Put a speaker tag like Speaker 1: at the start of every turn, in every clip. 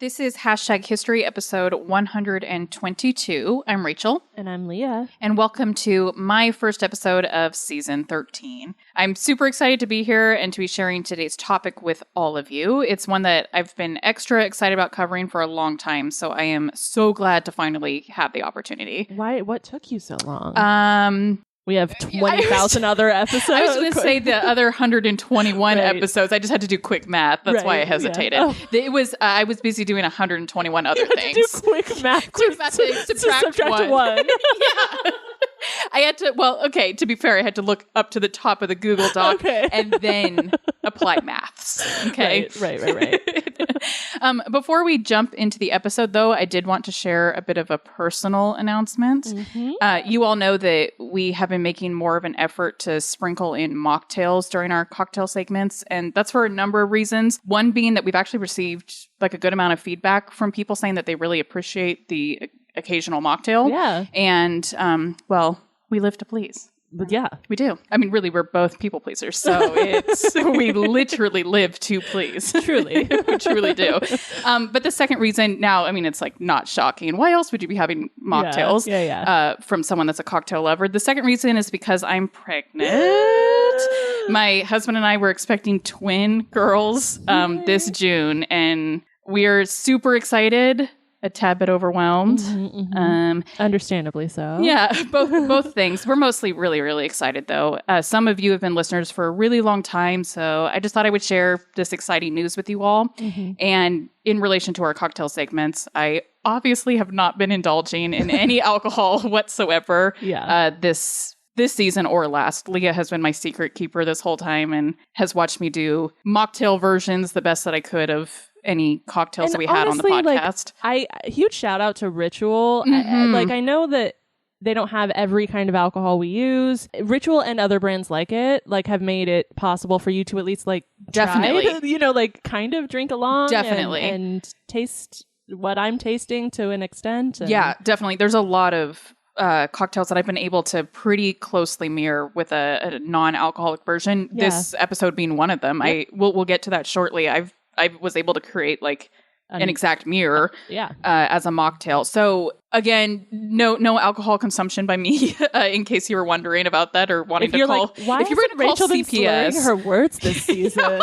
Speaker 1: This is Hashtag History, episode 122. I'm Rachel.
Speaker 2: And I'm Leah.
Speaker 1: And welcome to my first episode of season 13. I'm super excited to be here and to be sharing today's topic with all of you. It's one that I've been extra excited about covering for a long time, so I am so glad to finally have the opportunity.
Speaker 2: Why? What took you so long? We have 20,000 other episodes.
Speaker 1: I was going to say the other 121 episodes. I just had to do quick math. That's why I hesitated. Yeah. It was I was busy doing 121 other things.
Speaker 2: Do quick math.
Speaker 1: Quick math to subtract one. Yeah. I had to, to be fair, I had to look up to the top of the Google Doc and then apply maths. Okay.
Speaker 2: Right.
Speaker 1: Before we jump into the episode, though, I did want to share a bit of a personal announcement. Mm-hmm. You all know that we have been making more of an effort to sprinkle in mocktails during our cocktail segments, and that's for a number of reasons. One being that we've actually received like a good amount of feedback from people saying that they really appreciate the occasional mocktail.
Speaker 2: Yeah.
Speaker 1: And, we live to please.
Speaker 2: But yeah.
Speaker 1: We do. I mean, really, we're both people pleasers. So we literally live to please.
Speaker 2: Truly.
Speaker 1: We truly do. But the second reason now, I mean, it's like not shocking. Why else would you be having mocktails from someone that's a cocktail lover? The second reason is because I'm pregnant. My husband and I were expecting twin girls this June, and we are super excited. A tad bit overwhelmed.
Speaker 2: Mm-hmm. Understandably so.
Speaker 1: Yeah, both things. We're mostly really, really excited, though. Some of you have been listeners for a really long time, so I just thought I would share this exciting news with you all. Mm-hmm. And in relation to our cocktail segments, I obviously have not been indulging in any alcohol whatsoever this season or last. Leah has been my secret keeper this whole time and has watched me do mocktail versions the best that I could of any cocktails that we had on the podcast.
Speaker 2: Huge shout out to Ritual.
Speaker 1: Mm-hmm.
Speaker 2: I know that they don't have every kind of alcohol we use. Ritual and other brands like it have made it possible for you to at least
Speaker 1: definitely
Speaker 2: try to, kind of drink along
Speaker 1: definitely
Speaker 2: and taste what I'm tasting to an extent.
Speaker 1: Yeah, definitely. There's a lot of cocktails that I've been able to pretty closely mirror with a non-alcoholic version. Yeah. This episode being one of them. Yep. We'll get to that shortly. I was able to create an exact mirror as a mocktail. So again, no alcohol consumption by me, in case you were wondering about that or wanting to call.
Speaker 2: Why
Speaker 1: if you were
Speaker 2: to Rachel
Speaker 1: call
Speaker 2: been slurring her words this season?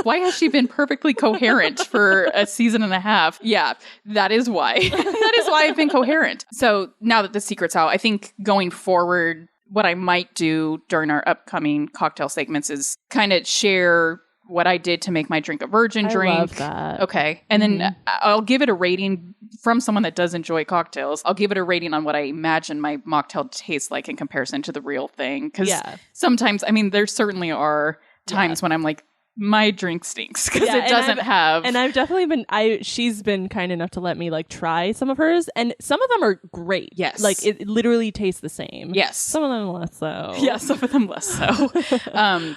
Speaker 1: Why has she been perfectly coherent for a season and a half? Yeah, that is why. That is why I've been coherent. So now that the secret's out, I think going forward, what I might do during our upcoming cocktail segments is kind of share what I did to make my drink a virgin drink.
Speaker 2: I love that.
Speaker 1: Okay. And then I'll give it a rating from someone that does enjoy cocktails. I'll give it a rating on what I imagine my mocktail tastes like in comparison to the real thing. Because sometimes, I mean, there certainly are times when I'm like, my drink stinks because it doesn't have.
Speaker 2: And I've definitely she's been kind enough to let me try some of hers, and some of them are great.
Speaker 1: Yes.
Speaker 2: It literally tastes the same.
Speaker 1: Yes.
Speaker 2: Some of them less so.
Speaker 1: Yeah, some of them less so.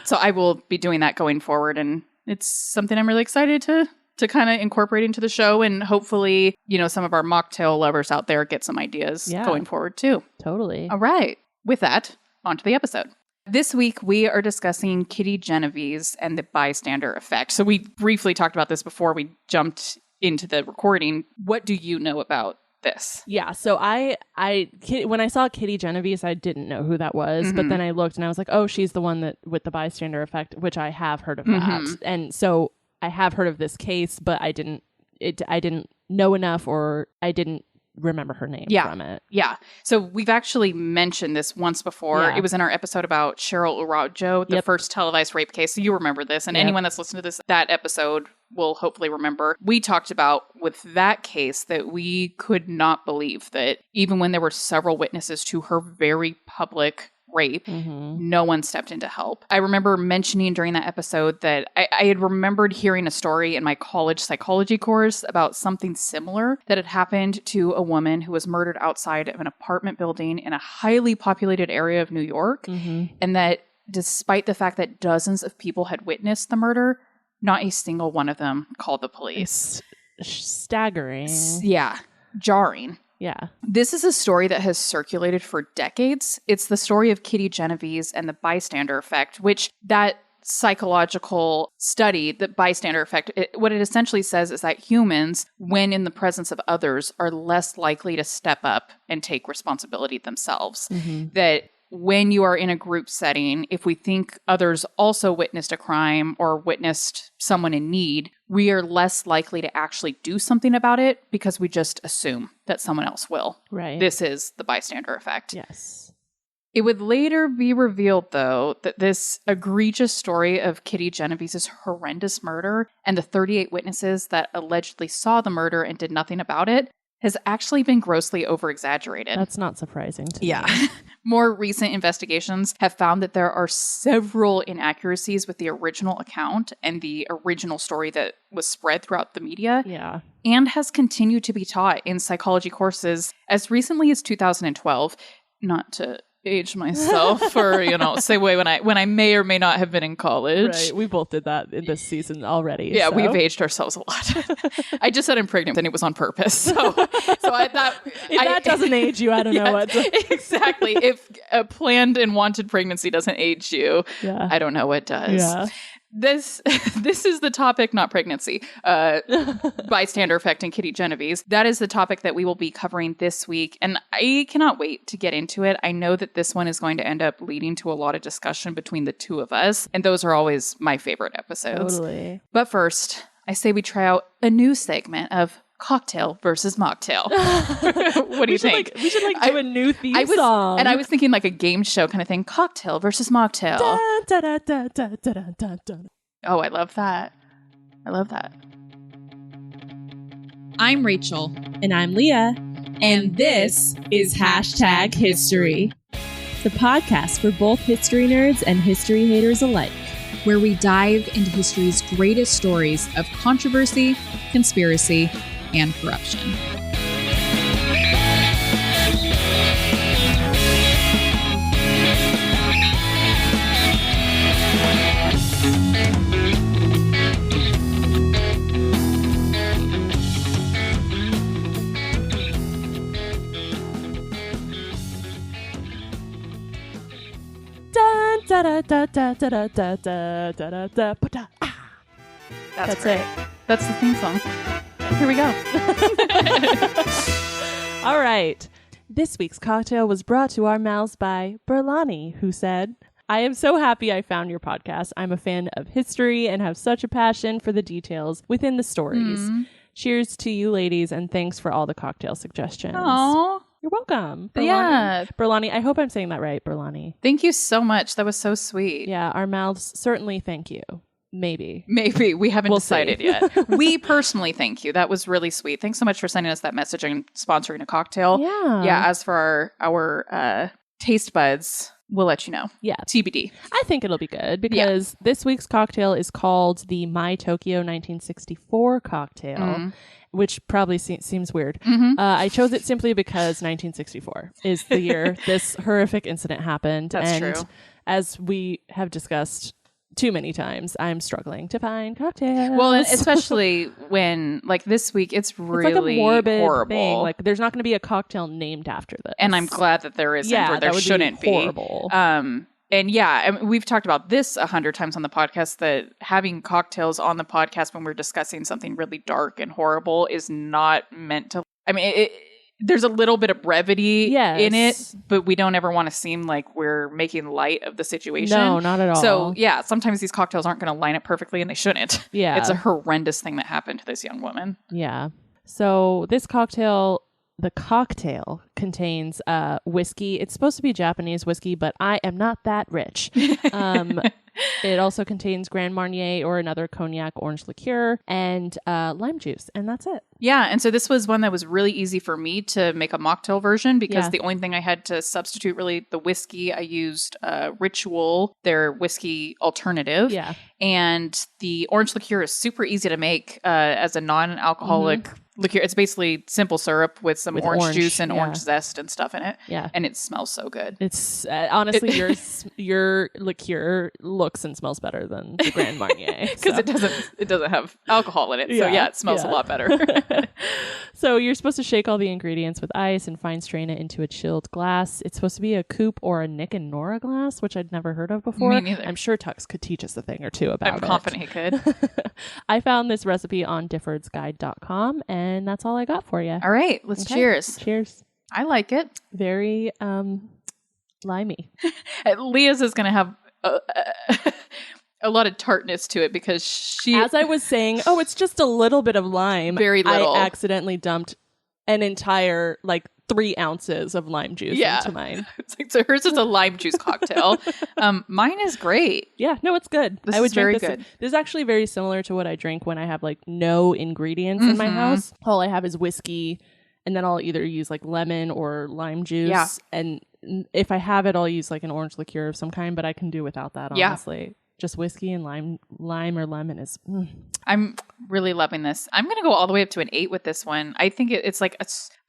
Speaker 1: So I will be doing that going forward, and it's something I'm really excited to kind of incorporate into the show, and hopefully, some of our mocktail lovers out there get some ideas going forward too.
Speaker 2: Totally.
Speaker 1: All right. With that, on to the episode. This week, we are discussing Kitty Genovese and the Bystander Effect. So we briefly talked about this before we jumped into the recording. What do you know about this?
Speaker 2: Yeah, so when I saw Kitty Genovese, I didn't know who that was, but then I looked and I was like, oh, she's the one that with the Bystander Effect, which I have heard of that. And so I have heard of this case, but I didn't know enough, or I didn't remember her name from it.
Speaker 1: Yeah. So we've actually mentioned this once before. Yeah. It was in our episode about Cheryl Urajo, the first televised rape case. So you remember this. And anyone that's listened to that episode will hopefully remember. We talked about with that case that we could not believe that even when there were several witnesses to her very public rape, no one stepped in to help. I remember mentioning during that episode that I had remembered hearing a story in my college psychology course about something similar that had happened to a woman who was murdered outside of an apartment building in a highly populated area of New York, and that despite the fact that dozens of people had witnessed the murder, not a single one of them called the police.
Speaker 2: It's staggering.
Speaker 1: Yeah. Jarring.
Speaker 2: Yeah.
Speaker 1: This is a story that has circulated for decades. It's the story of Kitty Genovese and the Bystander Effect, which that psychological study, the bystander effect, what it essentially says is that humans, when in the presence of others, are less likely to step up and take responsibility themselves. That when you are in a group setting, if we think others also witnessed a crime or witnessed someone in need, we are less likely to actually do something about it because we just assume that someone else will.
Speaker 2: Right.
Speaker 1: This is the bystander effect.
Speaker 2: Yes.
Speaker 1: It would later be revealed, though, that this egregious story of Kitty Genovese's horrendous murder and the 38 witnesses that allegedly saw the murder and did nothing about it has actually been grossly overexaggerated.
Speaker 2: That's not surprising to me.
Speaker 1: More recent investigations have found that there are several inaccuracies with the original account and the original story that was spread throughout the media.
Speaker 2: Yeah.
Speaker 1: And has continued to be taught in psychology courses as recently as 2012. Not to age myself or, say when I may or may not have been in college.
Speaker 2: Right. We both did that in this season already.
Speaker 1: Yeah,
Speaker 2: so.
Speaker 1: we've aged ourselves a lot. I just said I'm pregnant and it was on purpose. So I thought
Speaker 2: if that doesn't age you, I don't know what
Speaker 1: exactly. If a planned and wanted pregnancy doesn't age you, I don't know what does.
Speaker 2: Yeah.
Speaker 1: This is the topic, not pregnancy. Bystander effect and Kitty Genovese. That is the topic that we will be covering this week, and I cannot wait to get into it. I know that this one is going to end up leading to a lot of discussion between the two of us, and those are always my favorite episodes.
Speaker 2: Totally.
Speaker 1: But first, I say we try out a new segment of cocktail versus mocktail. What do you think?
Speaker 2: We should do a new theme song.
Speaker 1: And I was thinking like a game show kind of thing. Cocktail versus mocktail.
Speaker 2: Da, da, da, da, da, da, da, da.
Speaker 1: Oh, I love that. I love that.
Speaker 3: I'm Rachel.
Speaker 2: And I'm Leah.
Speaker 3: And this is Hashtag History, the podcast for both history nerds and history haters alike, where we dive into history's greatest stories of controversy, conspiracy, and corruption.
Speaker 1: That's it. That's the theme song. Here we go.
Speaker 2: All right. This week's cocktail was brought to our mouths by Berlani, who said, "I am so happy I found your podcast. I'm a fan of history and have such a passion for the details within the stories. Cheers to you ladies, and thanks for all the cocktail suggestions."
Speaker 1: Aww.
Speaker 2: You're welcome. Berlani.
Speaker 1: Yeah.
Speaker 2: Berlani, I hope I'm saying that right, Berlani.
Speaker 1: Thank you so much. That was so sweet.
Speaker 2: Yeah, our mouths certainly thank you. Maybe.
Speaker 1: We haven't
Speaker 2: We'll
Speaker 1: decided yet. We personally thank you. That was really sweet. Thanks so much for sending us that message and sponsoring a cocktail.
Speaker 2: Yeah.
Speaker 1: Yeah. As for our taste buds, we'll let you know.
Speaker 2: Yeah.
Speaker 1: TBD.
Speaker 2: I think it'll be good because this week's cocktail is called the My Tokyo 1964 cocktail, which probably seems weird. I chose it simply because 1964 is the year this horrific incident happened.
Speaker 1: That's true.
Speaker 2: As we have discussed too many times, I'm struggling to find cocktails.
Speaker 1: Well, and especially when, like, this week, it's really
Speaker 2: like a morbid
Speaker 1: horrible.
Speaker 2: Thing. Like, there's not going to be a cocktail named after this.
Speaker 1: And I'm glad that there isn't, or there shouldn't be.
Speaker 2: Horrible.
Speaker 1: And yeah, I mean, we've talked about this 100 times on the podcast, that having cocktails on the podcast when we're discussing something really dark and horrible is not meant to, I mean, there's a little bit of brevity in it, but we don't ever want to seem like we're making light of the situation.
Speaker 2: No, not at all.
Speaker 1: So yeah, sometimes these cocktails aren't going to line up perfectly, and they shouldn't.
Speaker 2: Yeah.
Speaker 1: It's a horrendous thing that happened to this young woman.
Speaker 2: Yeah. So this cocktail, the cocktail contains whiskey. It's supposed to be Japanese whiskey, but I am not that rich. It also contains Grand Marnier or another cognac orange liqueur and lime juice, and that's it.
Speaker 1: Yeah, and so this was one that was really easy for me to make a mocktail version because the only thing I had to substitute, really, the whiskey, I used Ritual, their whiskey alternative.
Speaker 2: Yeah.
Speaker 1: And the orange liqueur is super easy to make as a non-alcoholic liqueur. It's basically simple syrup with some orange juice and orange zest and stuff in it.
Speaker 2: Yeah.
Speaker 1: And it smells so good.
Speaker 2: It's honestly, your liqueur looks and smells better than the Grand Marnier.
Speaker 1: Because it doesn't have alcohol in it. So yeah, it smells a lot better.
Speaker 2: So you're supposed to shake all the ingredients with ice and fine strain it into a chilled glass. It's supposed to be a coupe or a Nick and Nora glass, which I'd never heard of before.
Speaker 1: Me neither.
Speaker 2: I'm sure Tux could teach us a thing or two about it.
Speaker 1: I'm confident he could.
Speaker 2: I found this recipe on diffordsguide.com, and that's all I got for you.
Speaker 1: All right, let's cheers.
Speaker 2: Cheers.
Speaker 1: I like it.
Speaker 2: Very limey.
Speaker 1: Leah's is going to have a lot of tartness to it because she...
Speaker 2: As I was saying, it's just a little bit of lime.
Speaker 1: Very little.
Speaker 2: I accidentally dumped an entire, 3 ounces of lime juice into mine.
Speaker 1: So hers is a lime juice cocktail. Mine is great.
Speaker 2: Yeah, no, it's good.
Speaker 1: I would drink this.
Speaker 2: This is actually very similar to what I drink when I have no ingredients in my house. All I have is whiskey, and then I'll either use lemon or lime juice.
Speaker 1: Yeah.
Speaker 2: And if I have it, I'll use an orange liqueur of some kind, but I can do without that, honestly. Yeah. Just whiskey and lime or lemon is...
Speaker 1: I'm really loving this. I'm going to go all the way up to an 8 with this one. I think it's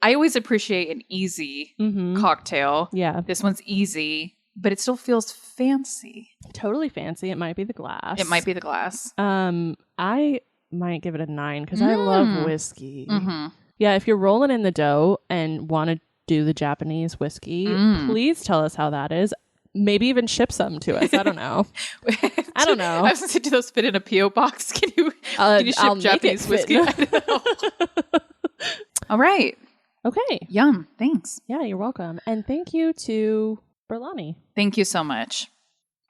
Speaker 1: I always appreciate an easy cocktail.
Speaker 2: Yeah.
Speaker 1: This one's easy, but it still feels fancy.
Speaker 2: Totally fancy. It might be the glass. I might give it a 9 because I love whiskey. Mm-hmm. Yeah, if you're rolling in the dough and want to do the Japanese whiskey, please tell us how that is. Maybe even ship some to us. I don't know. I don't know.
Speaker 1: I was going to say, do those fit in a P.O. box? Can you ship Japanese whiskey? I don't know. All right.
Speaker 2: Okay.
Speaker 1: Yum. Thanks.
Speaker 2: Yeah, you're welcome. And thank you to Berlani.
Speaker 1: Thank you so much.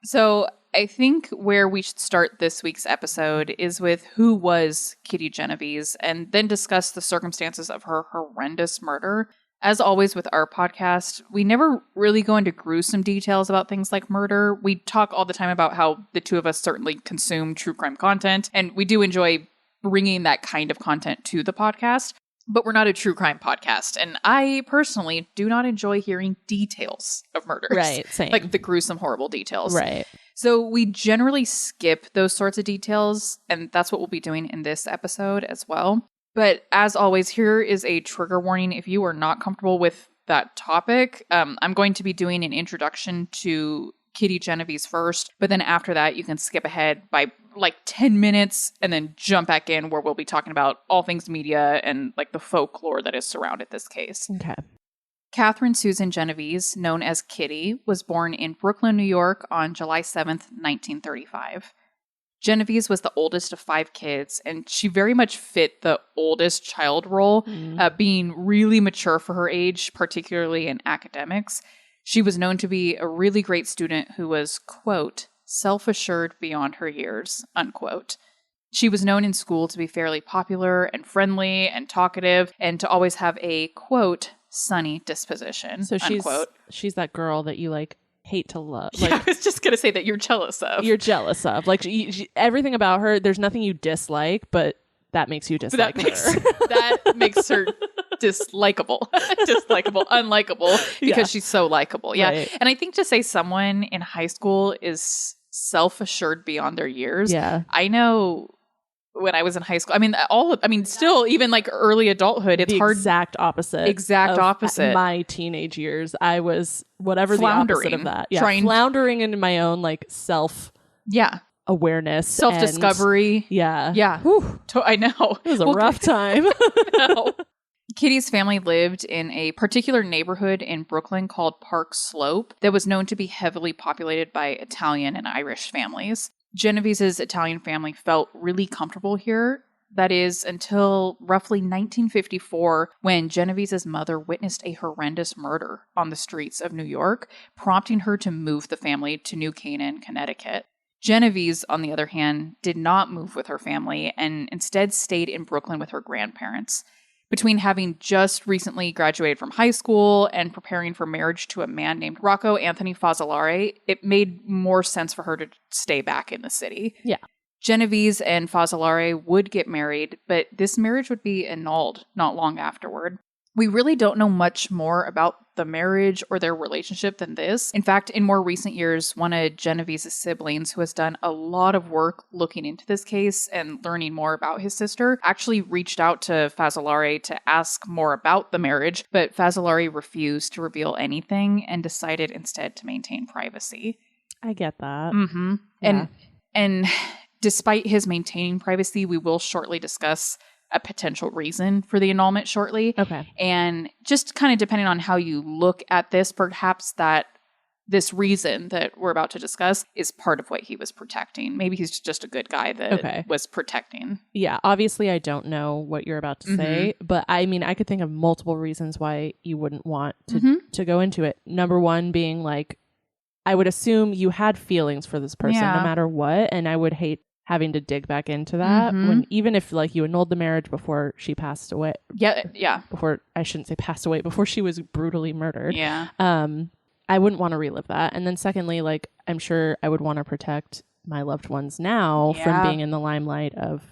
Speaker 1: So I think where we should start this week's episode is with who was Kitty Genovese and then discuss the circumstances of her horrendous murder. As always with our podcast, we never really go into gruesome details about things like murder. We talk all the time about how the two of us certainly consume true crime content, and we do enjoy bringing that kind of content to the podcast, but we're not a true crime podcast. And I personally do not enjoy hearing details of murders.
Speaker 2: Right, same.
Speaker 1: Like the gruesome, horrible details.
Speaker 2: Right.
Speaker 1: So we generally skip those sorts of details, and that's what we'll be doing in this episode as well. But as always, here is a trigger warning if you are not comfortable with that topic. I'm going to be doing an introduction to Kitty Genovese first, but then after that, you can skip ahead by 10 minutes and then jump back in where we'll be talking about all things media and the folklore that has surrounded this case.
Speaker 2: Okay.
Speaker 1: Catherine Susan Genovese, known as Kitty, was born in Brooklyn, New York on July 7th, 1935. Genovese was the oldest of 5 kids, and she very much fit the oldest child role, being really mature for her age, particularly in academics. She was known to be a really great student who was, quote, self-assured beyond her years, unquote. She was known in school to be fairly popular and friendly and talkative, and to always have a, quote, sunny disposition,
Speaker 2: so
Speaker 1: unquote.
Speaker 2: She's that girl that you hate to love.
Speaker 1: I was just going to say that you're jealous of.
Speaker 2: You're jealous of. Everything about her, there's nothing you dislike, but that makes you dislike her.
Speaker 1: That makes her dislikable. Unlikable, because she's so likable. Yeah. Right. And I think to say someone in high school is self-assured beyond their years.
Speaker 2: Yeah.
Speaker 1: I know when I was in high school, still even early adulthood, it's hard.
Speaker 2: Exact opposite. My teenage years, I was whatever the opposite of that. Yeah, floundering into my own self.
Speaker 1: Yeah.
Speaker 2: Awareness,
Speaker 1: self-discovery.
Speaker 2: And, yeah.
Speaker 1: Yeah. I know.
Speaker 2: It was a rough time.
Speaker 1: No. Kitty's family lived in a particular neighborhood in Brooklyn called Park Slope that was known to be heavily populated by Italian and Irish families. Genovese's Italian family felt really comfortable here. That is, until roughly 1954, when Genovese's mother witnessed a horrendous murder on the streets of New York, prompting her to move the family to New Canaan, Connecticut. Genovese, on the other hand, did not move with her family and instead stayed in Brooklyn with her grandparents. Between having just recently graduated from high school and preparing for marriage to a man named Rocco Anthony Fazzolari, it made more sense for her to stay back in the city.
Speaker 2: Yeah.
Speaker 1: Genovese and Fazzolari would get married, but this marriage would be annulled not long afterward. We really don't know much more about the marriage or their relationship than this. In fact, in more recent years, one of Genovese's siblings, who has done a lot of work looking into this case and learning more about his sister, actually reached out to Fazzolari to ask more about the marriage, but Fazzolari refused to reveal anything and decided instead to maintain privacy.
Speaker 2: I get that.
Speaker 1: Mm-hmm. Yeah. And despite his maintaining privacy, we will shortly discuss a potential reason for the annulment shortly.
Speaker 2: Okay.
Speaker 1: And just kind of depending on how you look at this, perhaps that this reason that we're about to discuss is part of what he was protecting. Maybe he's just a good guy that was protecting.
Speaker 2: Yeah, obviously I don't know what you're about to say, but I mean, I could think of multiple reasons why you wouldn't want to go into it. Number one being like, I would assume you had feelings for this person no matter what, and I would hate having to dig back into that when, even if like you annulled the marriage before she passed away.
Speaker 1: Yeah.
Speaker 2: Before, I shouldn't say passed away, before she was brutally murdered.
Speaker 1: Yeah.
Speaker 2: I wouldn't want to relive that. And then secondly, like, I'm sure I would want to protect my loved ones now from being in the limelight of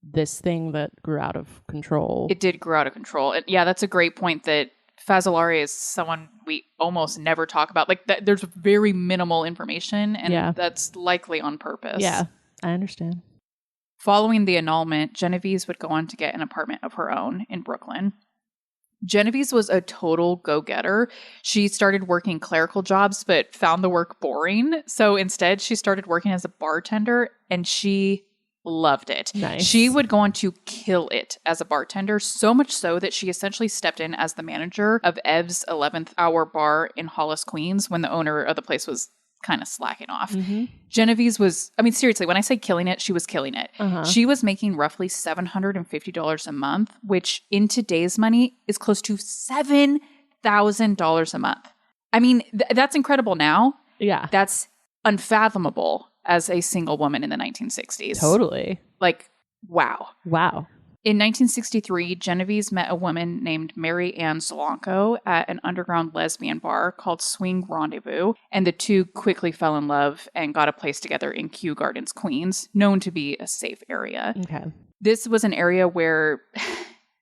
Speaker 2: this thing that grew out of control.
Speaker 1: It did grow out of control. And yeah, that's a great point that Fazzolari is someone we almost never talk about. Like, there's very minimal information, and that's likely on purpose.
Speaker 2: Yeah, I understand.
Speaker 1: Following the annulment, Genovese would go on to get an apartment of her own in Brooklyn. Genovese was a total go-getter. She started working clerical jobs, but found the work boring. So instead, she started working as a bartender, and she loved it.
Speaker 2: Nice.
Speaker 1: She would go on to kill it as a bartender, so much so that she essentially stepped in as the manager of Ev's 11th Hour bar in Hollis, Queens, when the owner of the place was kind of slacking off. Genovese was, I mean, seriously, when I say killing it, she was killing it. She was making roughly $750 a month, which in today's money is close to $7,000 a month. I mean, that's incredible now.
Speaker 2: Yeah.
Speaker 1: That's unfathomable as a single woman in the 1960s.
Speaker 2: Totally.
Speaker 1: Like, wow.
Speaker 2: Wow.
Speaker 1: In 1963, Genovese met a woman named Mary Ann Solanco at an underground lesbian bar called Swing Rendezvous, and the two quickly fell in love and got a place together in Kew Gardens, Queens, known to be a safe area.
Speaker 2: Okay.
Speaker 1: This was an area where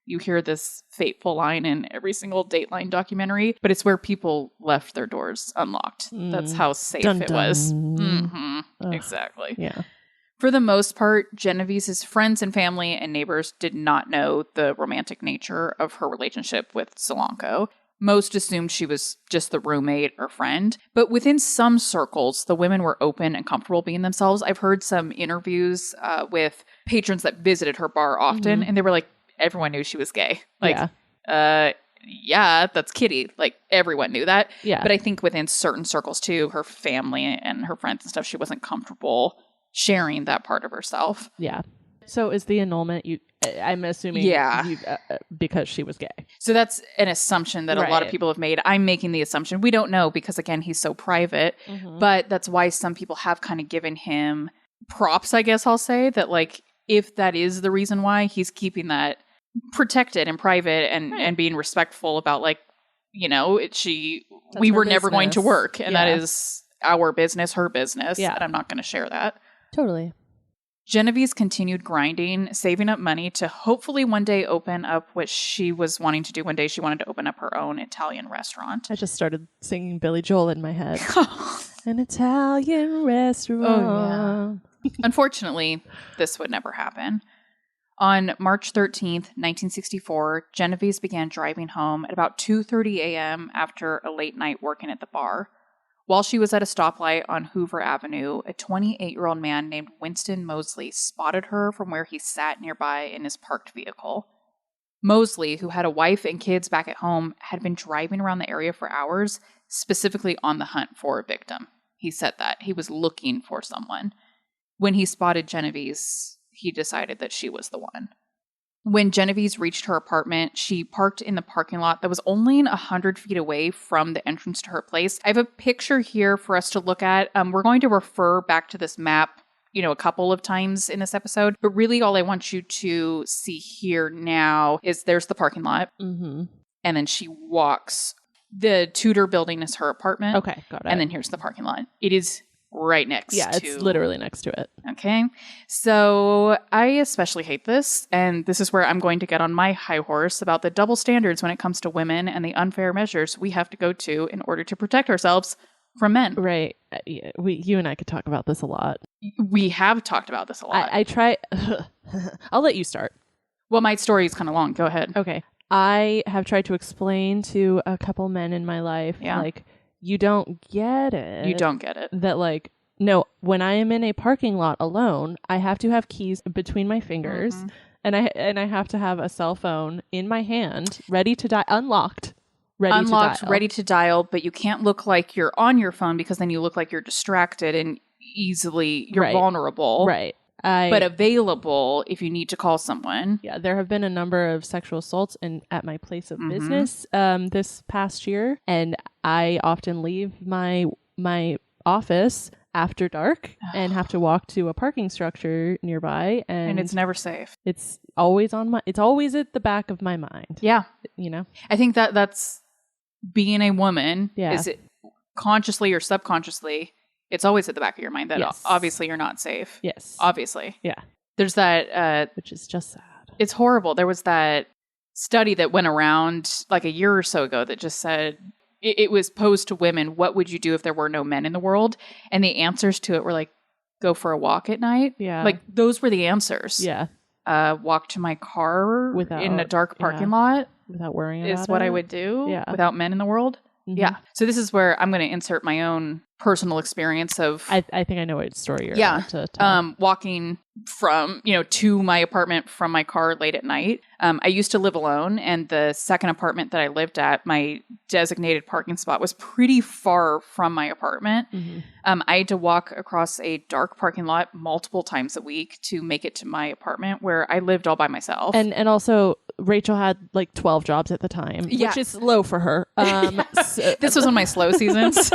Speaker 1: you hear this fateful line in every single Dateline documentary, but it's where people left their doors unlocked. That's how safe it was. Exactly.
Speaker 2: Yeah.
Speaker 1: For the most part, Genovese's friends and family and neighbors did not know the romantic nature of her relationship with Solanco. Most assumed she was just the roommate or friend. But within some circles, the women were open and comfortable being themselves. I've heard some interviews with patrons that visited her bar often, and they were like, everyone knew she was gay. Like, yeah, that's Kitty. Like, everyone knew that.
Speaker 2: Yeah.
Speaker 1: But I think within certain circles, too, her family and her friends and stuff, she wasn't comfortable sharing that part of herself.
Speaker 2: Yeah. So is the annulment, I'm assuming, because she was gay.
Speaker 1: So that's an assumption that a lot of people have made. I'm making the assumption. We don't know because, again, he's so private. But that's why some people have kind of given him props, I guess I'll say, that like, if that is the reason why, he's keeping that protected and private and being respectful about, like, you know, we were never going to work. And that is our business, her business.
Speaker 2: Yeah.
Speaker 1: And I'm not going to share that.
Speaker 2: Totally.
Speaker 1: Genovese continued grinding, saving up money to hopefully one day open up what she was wanting to do one day. She wanted to open up her own Italian restaurant.
Speaker 2: I just started singing Billy Joel in my head. An Italian restaurant.
Speaker 1: Unfortunately, this would never happen. On March 13th, 1964, Genovese began driving home at about 2:30 a.m. after a late night working at the bar. While she was at a stoplight on Hoover Avenue, a 28-year-old man named Winston Mosley spotted her from where he sat nearby in his parked vehicle. Mosley, who had a wife and kids back at home, had been driving around the area for hours, specifically on the hunt for a victim. He said that. He was looking for someone. When he spotted Genovese, he decided that she was the one. When Genovese reached her apartment, she parked in the parking lot that was only 100 feet away from the entrance to her place. I have a picture here for us to look at. We're going to refer back to this map, a couple of times in this episode. But really all I want you to see here now is there's the parking lot. And then she walks. The Tudor building is her apartment.
Speaker 2: Okay, got it.
Speaker 1: And then here's the parking lot. It is right next to...
Speaker 2: Yeah, it's literally next to it.
Speaker 1: Okay. So I especially hate this. And this is where I'm going to get on my high horse about the double standards when it comes to women and the unfair measures we have to go to in order to protect ourselves from men.
Speaker 2: Right. You and I could talk about this a lot.
Speaker 1: We have talked about this a lot.
Speaker 2: I try... I'll let you start.
Speaker 1: Well, my story is kind of long. Go ahead.
Speaker 2: Okay. I have tried to explain to a couple men in my life, like, you don't get it.
Speaker 1: You don't get it.
Speaker 2: That, like, no, when I am in a parking lot alone, I have to have keys between my fingers. And I have to have a cell phone in my hand, ready to dial, unlocked,
Speaker 1: ready to dial, but you can't look like you're on your phone because then you look like you're distracted and you're vulnerable.
Speaker 2: Right.
Speaker 1: But available if you need to call someone.
Speaker 2: Yeah, there have been a number of sexual assaults at my place of business this past year, and I often leave my office after dark and have to walk to a parking structure nearby, and
Speaker 1: it's never safe.
Speaker 2: It's always at the back of my mind.
Speaker 1: Yeah,
Speaker 2: I
Speaker 1: think that's being a woman.
Speaker 2: Yeah.
Speaker 1: Is it consciously or subconsciously? It's always at the back of your mind that obviously you're not safe.
Speaker 2: Yes.
Speaker 1: Obviously.
Speaker 2: Yeah.
Speaker 1: There's that...
Speaker 2: which is just sad.
Speaker 1: It's horrible. There was that study that went around like a year or so ago that just said... It was posed to women, what would you do if there were no men in the world? And the answers to it were like, go for a walk at night.
Speaker 2: Yeah.
Speaker 1: Like, those were the answers.
Speaker 2: Yeah.
Speaker 1: Walk to my car in a dark parking lot.
Speaker 2: Without worrying about it.
Speaker 1: Is what I would do without men in the world.
Speaker 2: Mm-hmm.
Speaker 1: Yeah. So this is where I'm going to insert my own personal experience of...
Speaker 2: I think I know what story you're about to tell.
Speaker 1: Walking from, to my apartment from my car late at night. I used to live alone, and the second apartment that I lived at, my designated parking spot was pretty far from my apartment.
Speaker 2: Mm-hmm.
Speaker 1: I had to walk across a dark parking lot multiple times a week to make it to my apartment where I lived all by myself.
Speaker 2: And also... Rachel had like 12 jobs at the time, which is low for her.
Speaker 1: This was on my slow seasons.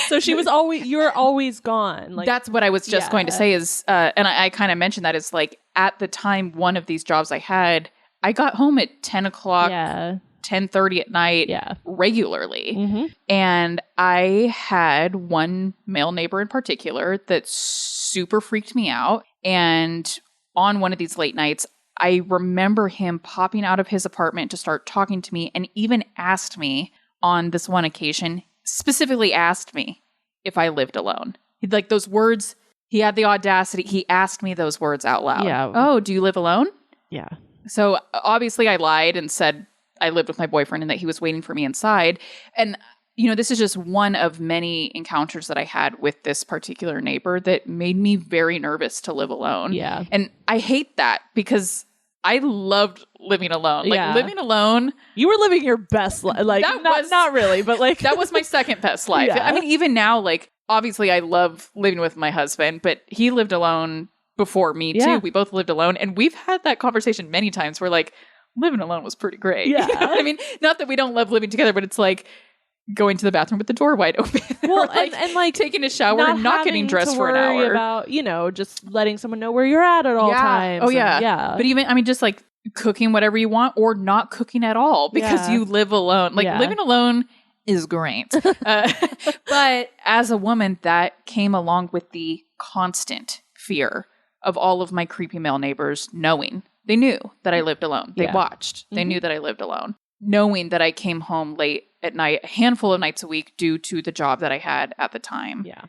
Speaker 2: So you were always gone. Like,
Speaker 1: that's what I was just going to say is, and I kind of mentioned that is like at the time, one of these jobs I had, I got home at 10 o'clock, 10:30 at night regularly. Mm-hmm. And I had one male neighbor in particular that super freaked me out. And on one of these late nights, I remember him popping out of his apartment to start talking to me, and even asked me on this one occasion, specifically asked me if I lived alone. He'd like those words. He had the audacity. He asked me those words out loud.
Speaker 2: Yeah.
Speaker 1: Oh, do you live alone?
Speaker 2: Yeah.
Speaker 1: So obviously I lied and said I lived with my boyfriend and that he was waiting for me inside. And this is just one of many encounters that I had with this particular neighbor that made me very nervous to live alone.
Speaker 2: Yeah.
Speaker 1: And I hate that because I loved living alone. Like living alone.
Speaker 2: You were living your best life. Like not really, but like
Speaker 1: that was my second best life. Yeah. I mean, even now, like obviously I love living with my husband, but he lived alone before me too. We both lived alone, and we've had that conversation many times where like living alone was pretty great.
Speaker 2: Yeah.
Speaker 1: You know what I mean? Not that we don't love living together, but it's like going to the bathroom with the door wide open.
Speaker 2: Well, and like
Speaker 1: taking a shower and not getting dressed for an hour.
Speaker 2: About, just letting someone know where you're at all times.
Speaker 1: Oh, yeah.
Speaker 2: Yeah.
Speaker 1: But even, just like cooking whatever you want or not cooking at all because you live alone. Like living alone is great. But as a woman, that came along with the constant fear of all of my creepy male neighbors knowing. They knew that I lived alone. They watched. They knew that I lived alone. Knowing that I came home late at night, a handful of nights a week due to the job that I had at the time.
Speaker 2: Yeah.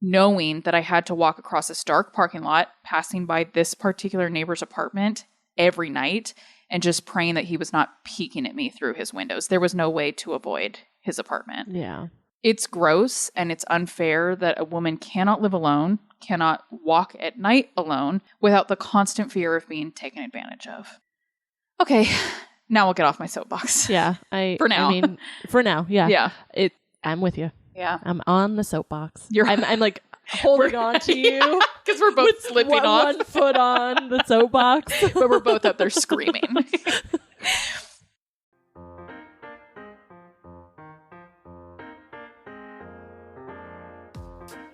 Speaker 1: Knowing that I had to walk across this dark parking lot, passing by this particular neighbor's apartment every night, and just praying that he was not peeking at me through his windows. There was no way to avoid his apartment.
Speaker 2: Yeah.
Speaker 1: It's gross and it's unfair that a woman cannot live alone, cannot walk at night alone without the constant fear of being taken advantage of. Okay. Now we'll get off my soapbox.
Speaker 2: Yeah. For now. Yeah.
Speaker 1: Yeah.
Speaker 2: I'm with you.
Speaker 1: Yeah.
Speaker 2: I'm on the soapbox. I'm like holding on to you.
Speaker 1: Because we're both slipping off.
Speaker 2: One foot on the soapbox.
Speaker 1: But we're both up there screaming.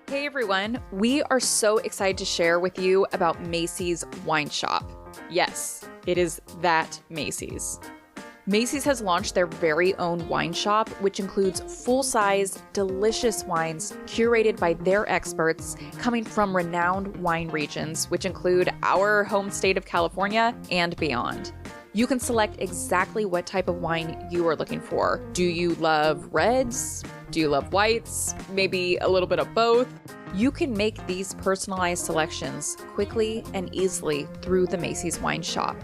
Speaker 1: Hey everyone, we are so excited to share with you about Macy's Wine Shop. Yes, it is that Macy's. Macy's has launched their very own wine shop, which includes full-size, delicious wines curated by their experts coming from renowned wine regions, which include our home state of California and beyond. You can select exactly what type of wine you are looking for. Do you love reds? Do you love whites? Maybe a little bit of both? You can make these personalized selections quickly and easily through the Macy's Wine Shop.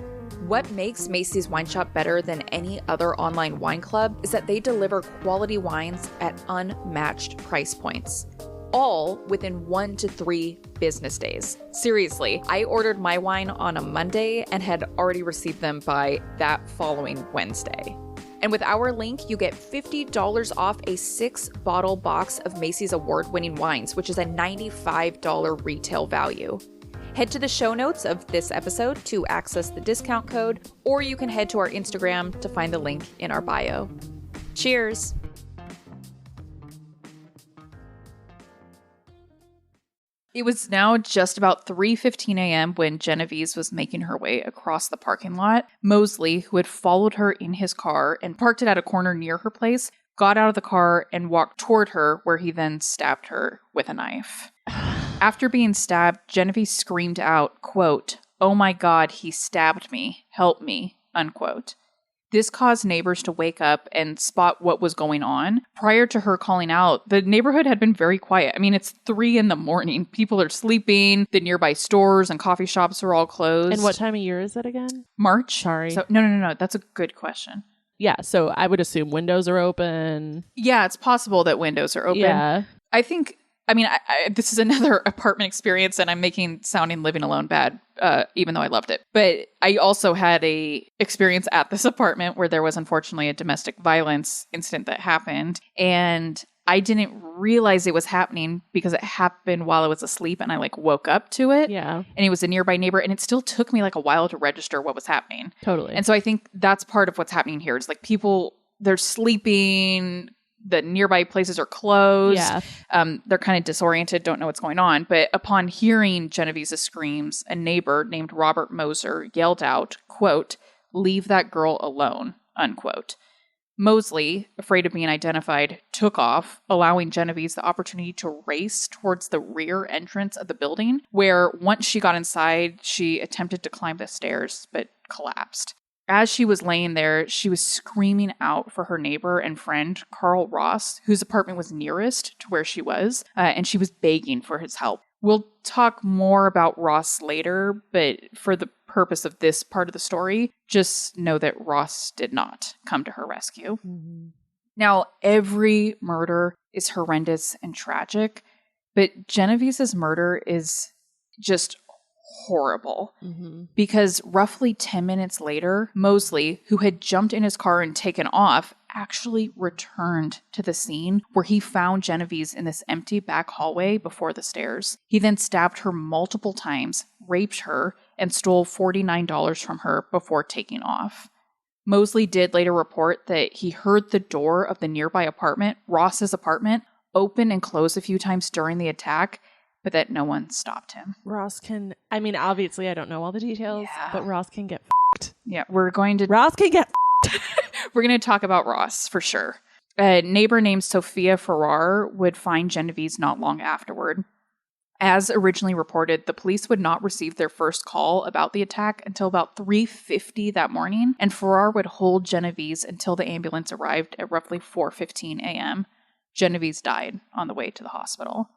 Speaker 1: What makes Macy's Wine Shop better than any other online wine club is that they deliver quality wines at unmatched price points.
Speaker 4: all within 1 to 3 business days. Seriously, I ordered my wine on a Monday and had already received them by that following Wednesday. And with our link, you get $50 off a 6-bottle box of Macy's award-winning wines, which is a $95 retail value. Head to the show notes of this episode to access the discount code, or you can head to our Instagram to find the link in our bio. Cheers!
Speaker 1: It was now just about 3:15 a.m. when Genovese was making her way across the parking lot. Mosley, who had followed her in his car and parked it at a corner near her place, got out of the car and walked toward her, where he then stabbed her with a knife. After being stabbed, Genovese screamed out, quote, "Oh my God, he stabbed me. Help me," unquote. This caused neighbors to wake up and spot what was going on. Prior to her calling out, the neighborhood had been very quiet. I mean, it's 3 a.m. People are sleeping. The nearby stores and coffee shops are all closed.
Speaker 2: And what time of year is it again?
Speaker 1: March.
Speaker 2: Sorry.
Speaker 1: So, no. That's a good question.
Speaker 2: Yeah, so I would assume windows are open.
Speaker 1: Yeah, it's possible that windows are open.
Speaker 2: Yeah.
Speaker 1: This is another apartment experience, and I'm sounding living alone bad, even though I loved it. But I also had a experience at this apartment where there was unfortunately a domestic violence incident that happened, and I didn't realize it was happening because it happened while I was asleep, and I woke up to it.
Speaker 2: Yeah.
Speaker 1: And it was a nearby neighbor, and it still took me a while to register what was happening.
Speaker 2: Totally.
Speaker 1: And so I think that's part of what's happening here. Is people, they're sleeping. The nearby places are closed.
Speaker 2: Yeah.
Speaker 1: They're kind of disoriented, don't know what's going on. But upon hearing Genovese's screams, a neighbor named Robert Moser yelled out, quote, "Leave that girl alone," unquote. Mosley, afraid of being identified, took off, allowing Genovese the opportunity to race towards the rear entrance of the building, where once she got inside, she attempted to climb the stairs, but collapsed. As she was laying there, she was screaming out for her neighbor and friend, Carl Ross, whose apartment was nearest to where she was, and she was begging for his help. We'll talk more about Ross later, but for the purpose of this part of the story, just know that Ross did not come to her rescue.
Speaker 2: Mm-hmm.
Speaker 1: Now, every murder is horrendous and tragic, but Genovese's murder is just horrible, because roughly 10 minutes later, Mosley, who had jumped in his car and taken off, actually returned to the scene where he found Genovese in this empty back hallway before the stairs. He then stabbed her multiple times, raped her, and stole $49 from her before taking off. Mosley did later report that he heard the door of the nearby apartment, Ross's apartment, open and close a few times during the attack, but that no one stopped him.
Speaker 2: Ross can, obviously I don't know all the details, but Ross can get f***ed.
Speaker 1: Yeah,
Speaker 2: Ross can get f***ed.
Speaker 1: We're going to talk about Ross for sure. A neighbor named Sophia Farrar would find Genovese not long afterward. As originally reported, the police would not receive their first call about the attack until about 3:50 that morning, and Farrar would hold Genovese until the ambulance arrived at roughly 4:15 a.m. Genovese died on the way to the hospital.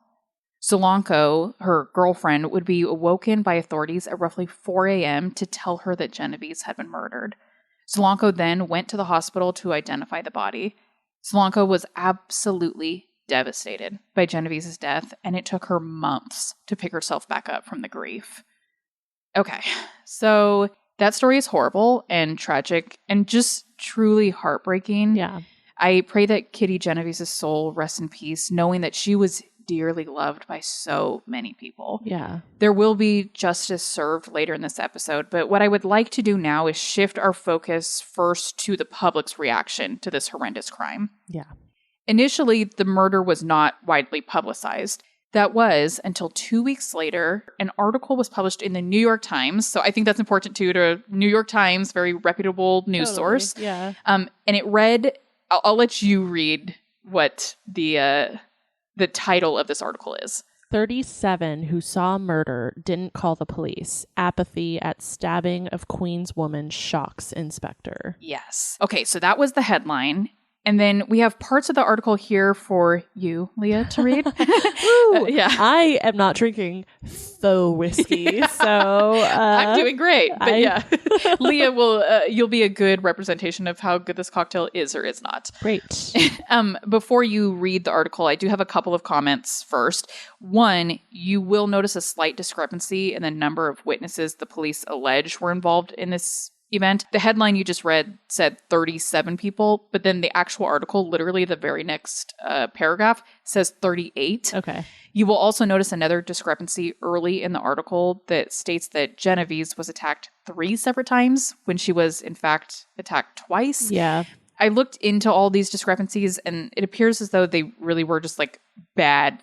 Speaker 1: Solanco, her girlfriend, would be awoken by authorities at roughly 4 a.m. to tell her that Genovese had been murdered. Solanco then went to the hospital to identify the body. Solanco was absolutely devastated by Genovese's death, and it took her months to pick herself back up from the grief. Okay, so that story is horrible and tragic and just truly heartbreaking.
Speaker 2: Yeah.
Speaker 1: I pray that Kitty Genovese's soul rests in peace, knowing that she was dearly loved by so many people.
Speaker 2: Yeah.
Speaker 1: There will be justice served later in this episode, but what I would like to do now is shift our focus first to the public's reaction to this horrendous crime.
Speaker 2: Yeah.
Speaker 1: Initially, the murder was not widely publicized. That was until 2 weeks later, an article was published in the New York Times. So I think that's important too, to New York Times, very reputable news source.
Speaker 2: Yeah.
Speaker 1: And it read, I'll let you read what the title of this article is.
Speaker 2: 37 who saw murder didn't call the police. Apathy at stabbing of Queens woman shocks inspector.
Speaker 1: Yes. Okay, so that was the headline. And then we have parts of the article here for you, Leah, to read.
Speaker 2: Yeah. I am not drinking faux whiskey, so...
Speaker 1: I'm doing great. But yeah, Leah you'll be a good representation of how good this cocktail is or is not.
Speaker 2: Great.
Speaker 1: Before you read the article, I do have a couple of comments first. One, you will notice a slight discrepancy in the number of witnesses the police allege were involved in this event. The headline you just read said 37 people, but then the actual article, literally the very next paragraph, says 38.
Speaker 2: Okay.
Speaker 1: You will also notice another discrepancy early in the article that states that Genovese was attacked 3 separate times when she was, in fact, attacked twice.
Speaker 2: Yeah.
Speaker 1: I looked into all these discrepancies, and it appears as though they really were just like bad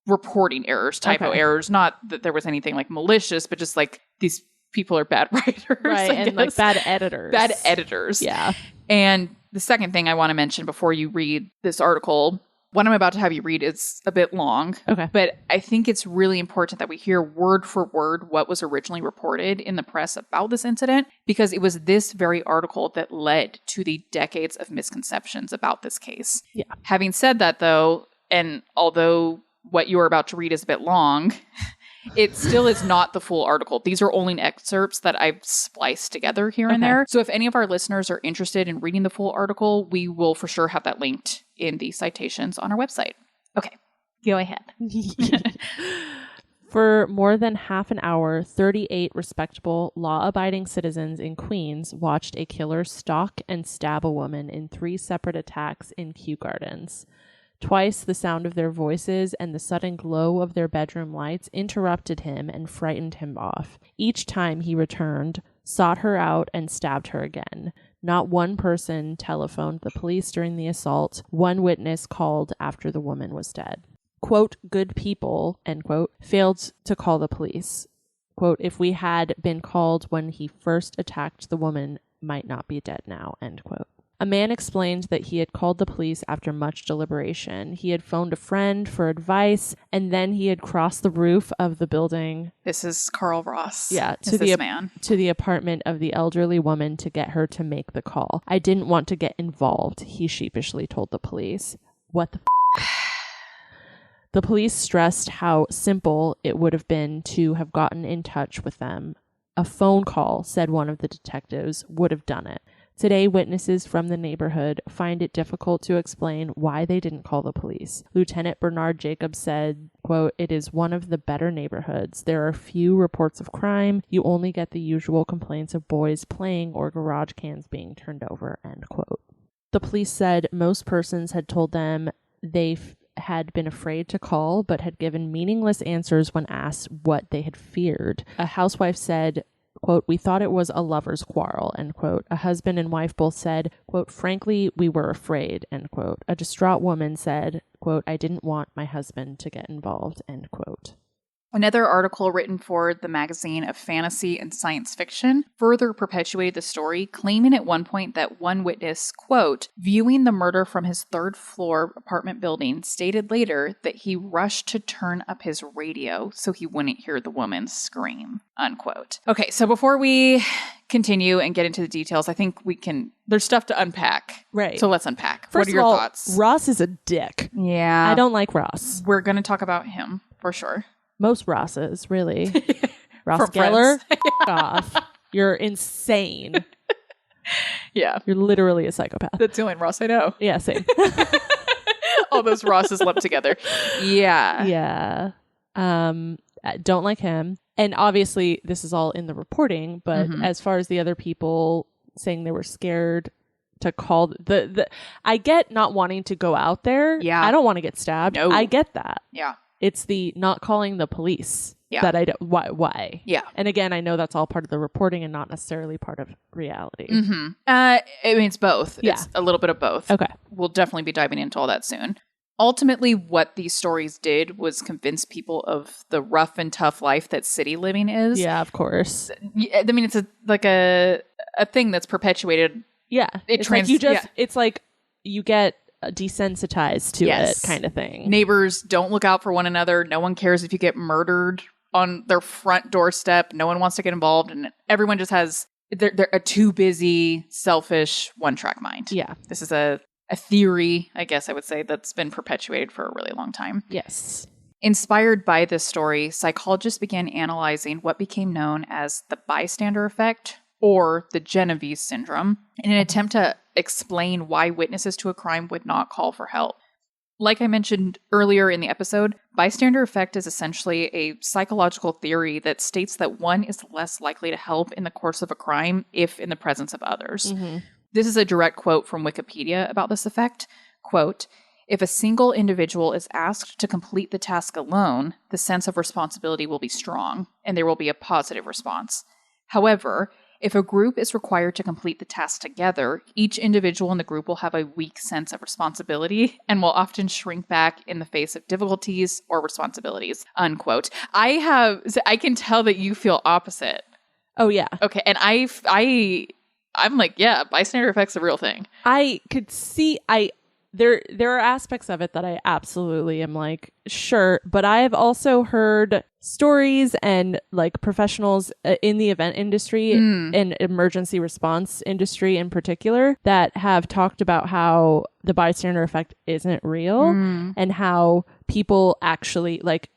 Speaker 1: reporting errors, typo errors. Not that there was anything like malicious, but just like these people are bad writers.
Speaker 2: Right, and like bad editors.
Speaker 1: Bad editors.
Speaker 2: Yeah.
Speaker 1: And the second thing I want to mention before you read this article, what I'm about to have you read is a bit long.
Speaker 2: Okay.
Speaker 1: But I think it's really important that we hear word for word what was originally reported in the press about this incident, because it was this very article that led to the decades of misconceptions about this case.
Speaker 2: Yeah.
Speaker 1: Having said that, though, and although what you are about to read is a bit long, it still is not the full article. These are only excerpts that I've spliced together here and there. So if any of our listeners are interested in reading the full article, we will for sure have that linked in the citations on our website. Okay, go ahead.
Speaker 2: For more than half an hour, 38 respectable, law-abiding citizens in Queens watched a killer stalk and stab a woman in 3 separate attacks in Kew Gardens. Twice, the sound of their voices and the sudden glow of their bedroom lights interrupted him and frightened him off. Each time he returned, sought her out, and stabbed her again. Not one person telephoned the police during the assault. One witness called after the woman was dead. Quote, good people, end quote, failed to call the police. Quote, if we had been called when he first attacked the woman, might not be dead now, end quote. A man explained that he had called the police after much deliberation. He had phoned a friend for advice, and then he had crossed the roof of the building.
Speaker 1: This is Carl Ross.
Speaker 2: Yeah,
Speaker 1: to
Speaker 2: the apartment of the elderly woman to get her to make the call. I didn't want to get involved, he sheepishly told the police. What the f***? The police stressed how simple it would have been to have gotten in touch with them. A phone call, said one of the detectives, would have done it. Today, witnesses from the neighborhood find it difficult to explain why they didn't call the police. Lieutenant Bernard Jacobs said, quote, it is one of the better neighborhoods. There are few reports of crime. You only get the usual complaints of boys playing or garage cans being turned over, end quote. The police said most persons had told them they had been afraid to call, but had given meaningless answers when asked what they had feared. A housewife said, quote, we thought it was a lover's quarrel, end quote. A husband and wife both said, quote, frankly, we were afraid, end quote. A distraught woman said, quote, I didn't want my husband to get involved, end quote.
Speaker 1: Another article written for the magazine of fantasy and science fiction further perpetuated the story, claiming at one point that one witness, quote, viewing the murder from his 3rd floor apartment building, stated later that he rushed to turn up his radio so he wouldn't hear the woman scream, unquote. Okay, so before we continue and get into the details, I think there's stuff to unpack.
Speaker 2: Right.
Speaker 1: So let's unpack.
Speaker 2: First
Speaker 1: what are your
Speaker 2: of all,
Speaker 1: thoughts?
Speaker 2: Ross is a dick.
Speaker 1: Yeah.
Speaker 2: I don't like Ross.
Speaker 1: We're going to talk about him for sure.
Speaker 2: Most Rosses, really. Ross
Speaker 1: From
Speaker 2: Geller,
Speaker 1: Friends.
Speaker 2: off. You're insane.
Speaker 1: Yeah.
Speaker 2: You're literally a psychopath.
Speaker 1: That's the only Ross I know.
Speaker 2: Yeah, same.
Speaker 1: All those Rosses lumped together. Yeah.
Speaker 2: Yeah. Don't like him. And obviously, this is all in the reporting, but as far as the other people saying they were scared to call I get not wanting to go out there.
Speaker 1: Yeah.
Speaker 2: I don't want to get stabbed.
Speaker 1: No.
Speaker 2: I get that.
Speaker 1: Yeah.
Speaker 2: It's the not calling the police
Speaker 1: Yeah.
Speaker 2: that I don't. Why?
Speaker 1: Yeah.
Speaker 2: And again, I know that's all part of the reporting and not necessarily part of reality.
Speaker 1: I mean, it's both.
Speaker 2: Yeah.
Speaker 1: It's a little bit of both.
Speaker 2: Okay.
Speaker 1: We'll definitely be diving into all that soon. Ultimately, what these stories did was convince people of the rough and tough life that city living is.
Speaker 2: Yeah, of course.
Speaker 1: I mean, it's a thing that's perpetuated.
Speaker 2: Yeah.
Speaker 1: It's
Speaker 2: it's like you get desensitized to it kind of thing.
Speaker 1: Neighbors don't look out for one another. No one cares if you get murdered on their front doorstep. No one wants to get involved, and everyone just has they're a too busy, selfish, one-track mind.
Speaker 2: Yeah.
Speaker 1: This is a a theory, I guess I would say, that's been perpetuated for a really long time.
Speaker 2: Yes.
Speaker 1: Inspired by this story, psychologists began analyzing what became known as the bystander effect, or the Genovese syndrome, in an attempt to explain why witnesses to a crime would not call for help. Like I mentioned earlier in the episode, bystander effect is essentially a psychological theory that states that one is less likely to help in the course of a crime if in the presence of others.
Speaker 2: Mm-hmm.
Speaker 1: This is a direct quote from Wikipedia about this effect. Quote, "If a single individual is asked to complete the task alone, the sense of responsibility will be strong, and there will be a positive response. However, if a group is required to complete the task together, each individual in the group will have a weak sense of responsibility and will often shrink back in the face of difficulties or responsibilities." Unquote. I can tell that you feel opposite.
Speaker 2: Oh, yeah.
Speaker 1: Okay, and I'm like, yeah, bystander effect's a real thing.
Speaker 2: I could see, there are aspects of it that I absolutely am like, sure, but I have also heard stories and like professionals in the event industry and emergency response industry in particular that have talked about how the bystander effect isn't real and how people actually like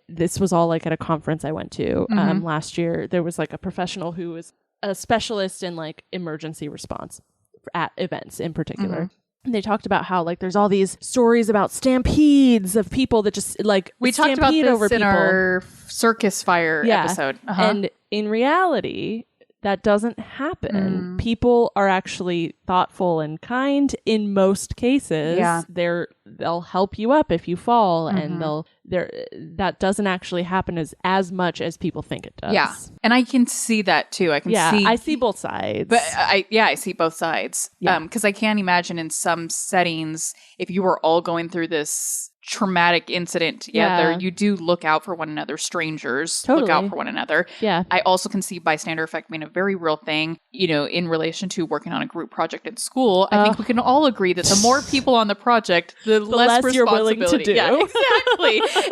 Speaker 2: this was all like at a conference I went to last year. There was like a professional who was a specialist in like emergency response at events in particular. And they talked about how like there's all these stories about stampedes of people that just like
Speaker 1: we talked about this
Speaker 2: over
Speaker 1: in
Speaker 2: people.
Speaker 1: Our circus fire episode.
Speaker 2: And in reality, that doesn't happen. People are actually thoughtful and kind in most cases.
Speaker 1: Yeah.
Speaker 2: They'll help you up if you fall, and that doesn't actually happen as much as people think it does.
Speaker 1: Yeah, and I can see that too.
Speaker 2: I see both sides.
Speaker 1: But I see both sides.
Speaker 2: Yeah.
Speaker 1: Because I can't imagine in some settings, if you were all going through this traumatic incident together, you do look out for one another. Strangers look out for one another.
Speaker 2: Yeah.
Speaker 1: I also can see bystander effect being a very real thing, in relation to working on a group project in school. I think we can all agree that the more people on the project, the less
Speaker 2: you're willing to do.
Speaker 1: Yeah,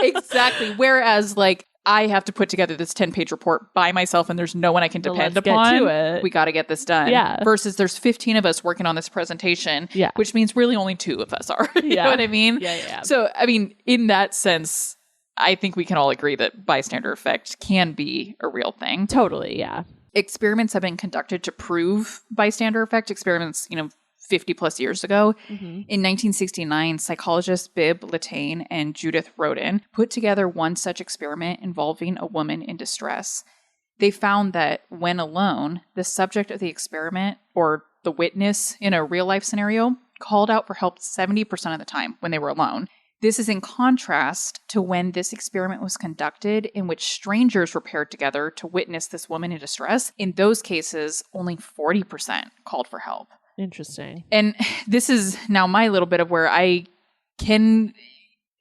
Speaker 1: exactly. Whereas like I have to put together this 10-page report by myself and there's no one I can depend upon.
Speaker 2: Get to it.
Speaker 1: We got to get this done.
Speaker 2: Yeah.
Speaker 1: Versus there's 15 of us working on this presentation, which means really only 2 of us are. You know what I mean?
Speaker 2: Yeah.
Speaker 1: So, I mean, in that sense, I think we can all agree that bystander effect can be a real thing.
Speaker 2: Totally, yeah.
Speaker 1: Experiments have been conducted to prove bystander effect. Experiments, 50 plus years ago. In 1969, psychologists Bibb Latane and Judith Rodin put together one such experiment involving a woman in distress. They found that when alone, the subject of the experiment, or the witness in a real life scenario, called out for help 70% of the time when they were alone. This is in contrast to when this experiment was conducted, in which strangers were paired together to witness this woman in distress. In those cases, only 40% called for help.
Speaker 2: Interesting.
Speaker 1: And this is now my little bit of where I can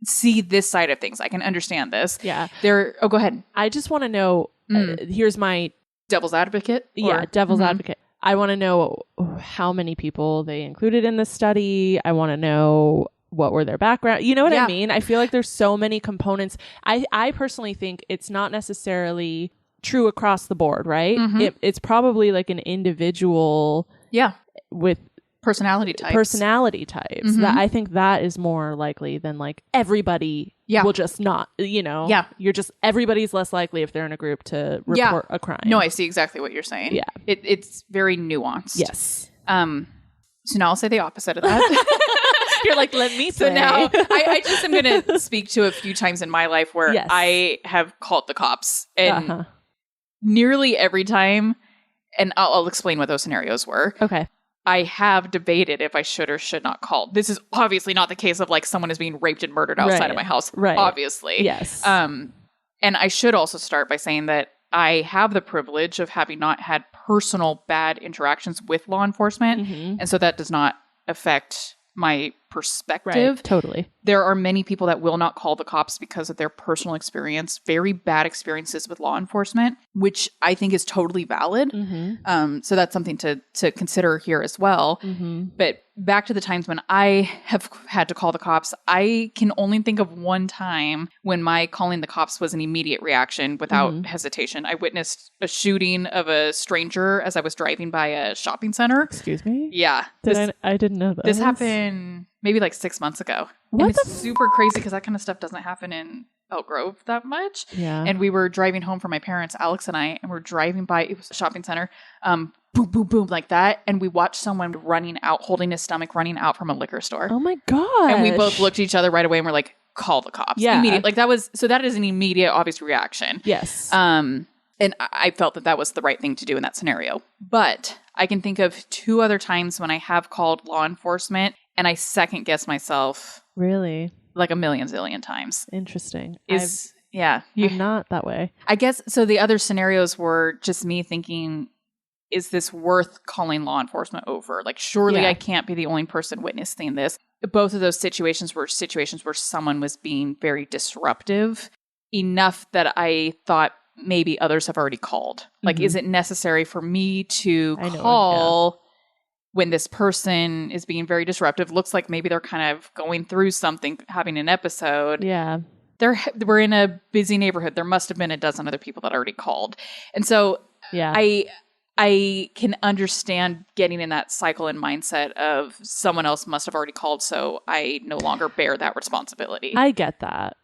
Speaker 1: see this side of things. I can understand this.
Speaker 2: Yeah.
Speaker 1: Go ahead.
Speaker 2: I just want to know, here's my...
Speaker 1: Devil's advocate?
Speaker 2: Devil's advocate. I want to know how many people they included in the study. I want to know what were their background. You know what I mean? I feel like there's so many components. I personally think it's not necessarily true across the board, right? It's probably like an individual...
Speaker 1: Yeah.
Speaker 2: With
Speaker 1: personality types.
Speaker 2: That I think that is more likely than like everybody will just not, you're just, everybody's less likely if they're in a group to report a crime.
Speaker 1: No, I see exactly what you're saying.
Speaker 2: Yeah.
Speaker 1: It's very nuanced.
Speaker 2: Yes.
Speaker 1: So now I'll say the opposite of that.
Speaker 2: You're like, let me say.
Speaker 1: So now I just am going to speak to a few times in my life where I have called the cops, and nearly every time, and I'll explain what those scenarios were.
Speaker 2: Okay.
Speaker 1: I have debated if I should or should not call. This is obviously not the case of like someone is being raped and murdered outside of my house.
Speaker 2: Right.
Speaker 1: Obviously.
Speaker 2: Yes.
Speaker 1: And I should also start by saying that I have the privilege of having not had personal bad interactions with law enforcement. And so that does not affect my perspective.
Speaker 2: Right, totally.
Speaker 1: There are many people that will not call the cops because of their personal experience, very bad experiences with law enforcement, which I think is totally valid. So that's something to consider here as well. But back to the times when I have had to call the cops, I can only think of one time when my calling the cops was an immediate reaction without hesitation. I witnessed a shooting of a stranger as I was driving by a shopping center.
Speaker 2: Excuse me?
Speaker 1: Yeah.
Speaker 2: I didn't know that.
Speaker 1: This happened maybe like 6 months ago.
Speaker 2: What
Speaker 1: and it's super crazy because that kind of stuff doesn't happen in Elk Grove that much.
Speaker 2: Yeah.
Speaker 1: And we were driving home from my parents, Alex and I, and we're driving by, it was a shopping center, boom, boom, boom, like that. And we watched someone running out, holding his stomach, running out from a liquor store.
Speaker 2: Oh my God.
Speaker 1: And we both looked at each other right away and we're like, call the cops.
Speaker 2: Yeah.
Speaker 1: Immediate. Like that is an immediate, obvious reaction.
Speaker 2: Yes.
Speaker 1: And I felt that was the right thing to do in that scenario. But I can think of 2 other times when I have called law enforcement and I second guess myself.
Speaker 2: Really?
Speaker 1: Like a million zillion times.
Speaker 2: Interesting.
Speaker 1: I'm
Speaker 2: not that way.
Speaker 1: I guess, so the other scenarios were just me thinking, is this worth calling law enforcement over? Like, surely I can't be the only person witnessing this. Both of those situations were situations where someone was being very disruptive enough that I thought maybe others have already called. Like, is it necessary for me to call when this person is being very disruptive? Looks like maybe they're kind of going through something, having an episode.
Speaker 2: Yeah.
Speaker 1: We're in a busy neighborhood. There must have been a dozen other people that already called. And so I can understand getting in that cycle and mindset of someone else must have already called, so I no longer bear that responsibility.
Speaker 2: I get that.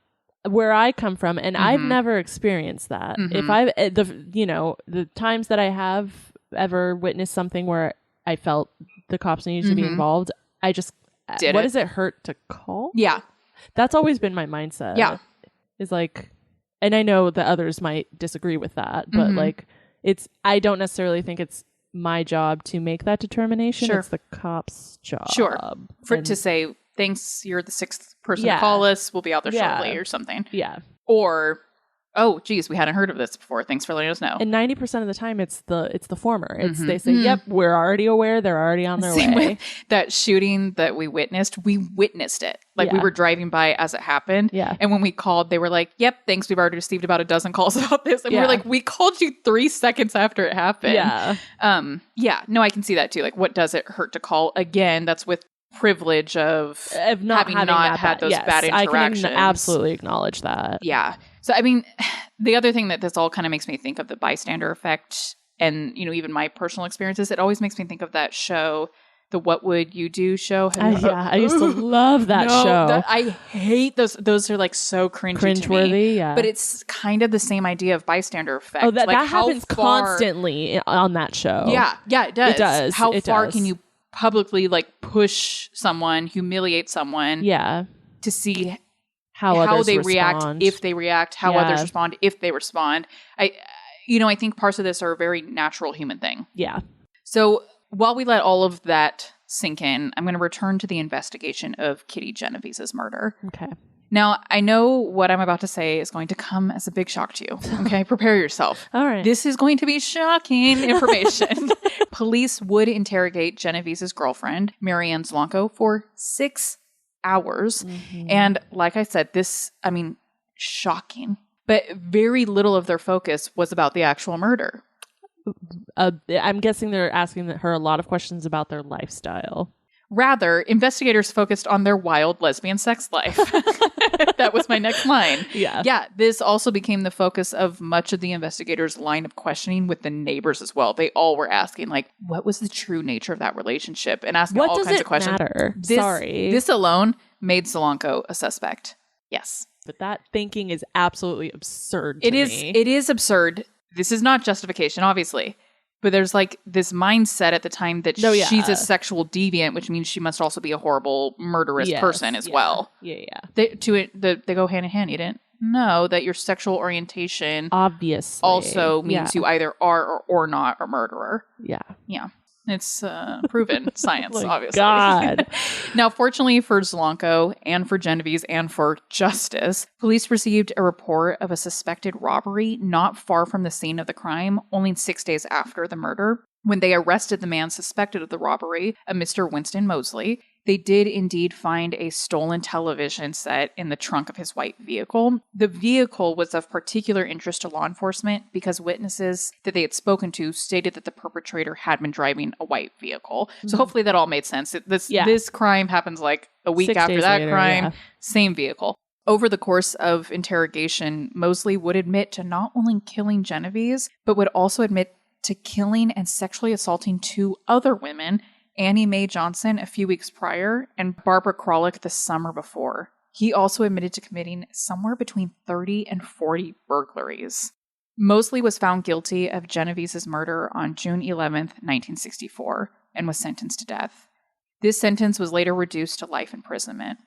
Speaker 2: Where I come from, and I've never experienced that. If I've the times that I have ever witnessed something where I felt the cops needed to be involved, I just does it hurt to call?
Speaker 1: Yeah.
Speaker 2: That's always been my mindset.
Speaker 1: Yeah.
Speaker 2: Is like, and I know that others might disagree with that, but like, I don't necessarily think it's my job to make that determination.
Speaker 1: Sure.
Speaker 2: It's the cop's job.
Speaker 1: Sure. To say, thanks, you're the 6th person to call us. We'll be out there shortly or something.
Speaker 2: Yeah.
Speaker 1: Or, oh, geez, we hadn't heard of this before. Thanks for letting us know.
Speaker 2: And 90% of the time, it's the former. It's they say, yep, we're already aware. They're already on their way.
Speaker 1: With that shooting that we witnessed it. Like, we were driving by as it happened.
Speaker 2: Yeah.
Speaker 1: And when we called, they were like, yep, thanks. We've already received about a dozen calls about this. And we were like, we called you 3 seconds after it happened.
Speaker 2: Yeah.
Speaker 1: No, I can see that too. Like, what does it hurt to call? Again, that's with privilege of
Speaker 2: not
Speaker 1: having not had those bad interactions.
Speaker 2: I can absolutely acknowledge that.
Speaker 1: Yeah. So, I mean, the other thing that this all kind of makes me think of the bystander effect and, even my personal experiences, it always makes me think of that show, the What Would You Do show.
Speaker 2: I used to love that show.
Speaker 1: I hate those. Those are like so cringeworthy to me.
Speaker 2: Yeah.
Speaker 1: But it's kind of the same idea of bystander effect.
Speaker 2: Oh, that
Speaker 1: like
Speaker 2: happens constantly on that show.
Speaker 1: Yeah, it does.
Speaker 2: It does.
Speaker 1: How far can you publicly push someone, humiliate someone?
Speaker 2: Yeah.
Speaker 1: To see
Speaker 2: how
Speaker 1: they
Speaker 2: respond.
Speaker 1: react, if they react, how others respond, if they respond. I think parts of this are a very natural human thing.
Speaker 2: Yeah.
Speaker 1: So while we let all of that sink in, I'm going to return to the investigation of Kitty Genovese's murder.
Speaker 2: Okay.
Speaker 1: Now, I know what I'm about to say is going to come as a big shock to you. Okay, prepare yourself.
Speaker 2: All right.
Speaker 1: This is going to be shocking information. Police would interrogate Genovese's girlfriend, Marianne Zlonko, for 6 hours. And like I said, shocking. But very little of their focus was about the actual murder.
Speaker 2: I'm guessing they're asking her a lot of questions about their lifestyle.
Speaker 1: Rather, investigators focused on their wild lesbian sex life. That was my next line.
Speaker 2: Yeah.
Speaker 1: Yeah, this also became the focus of much of the investigators' line of questioning with the neighbors as well. They all were asking, what was the true nature of that relationship? And asking all kinds of questions.
Speaker 2: What does it matter? Sorry.
Speaker 1: This alone made Zlonko a suspect. Yes.
Speaker 2: But that thinking is absolutely absurd to me.
Speaker 1: It is absurd. This is not justification, obviously. But there's this mindset at the time that she's a sexual deviant, which means she must also be a horrible, murderous person as well.
Speaker 2: Yeah.
Speaker 1: They go hand in hand. You didn't know that your sexual orientation
Speaker 2: obviously
Speaker 1: also means you either are or not a murderer.
Speaker 2: Yeah.
Speaker 1: Yeah. It's proven science, obviously.
Speaker 2: God.
Speaker 1: Now, fortunately for Zlonko and for Genovese and for justice, police received a report of a suspected robbery not far from the scene of the crime, only 6 days after the murder. When they arrested the man suspected of the robbery, a Mr. Winston Mosley, they did indeed find a stolen television set in the trunk of his white vehicle. The vehicle was of particular interest to law enforcement because witnesses that they had spoken to stated that the perpetrator had been driving a white vehicle. So hopefully that all made sense. This crime happens like a week
Speaker 2: 6
Speaker 1: after
Speaker 2: days
Speaker 1: that
Speaker 2: later,
Speaker 1: crime, same vehicle. Over the course of interrogation, Mosley would admit to not only killing Genovese, but would also admit to killing and sexually assaulting 2 other women, Annie Mae Johnson a few weeks prior, and Barbara Kralik the summer before. He also admitted to committing somewhere between 30 and 40 burglaries. Mosley was found guilty of Genovese's murder on June 11th, 1964, and was sentenced to death. This sentence was later reduced to life imprisonment.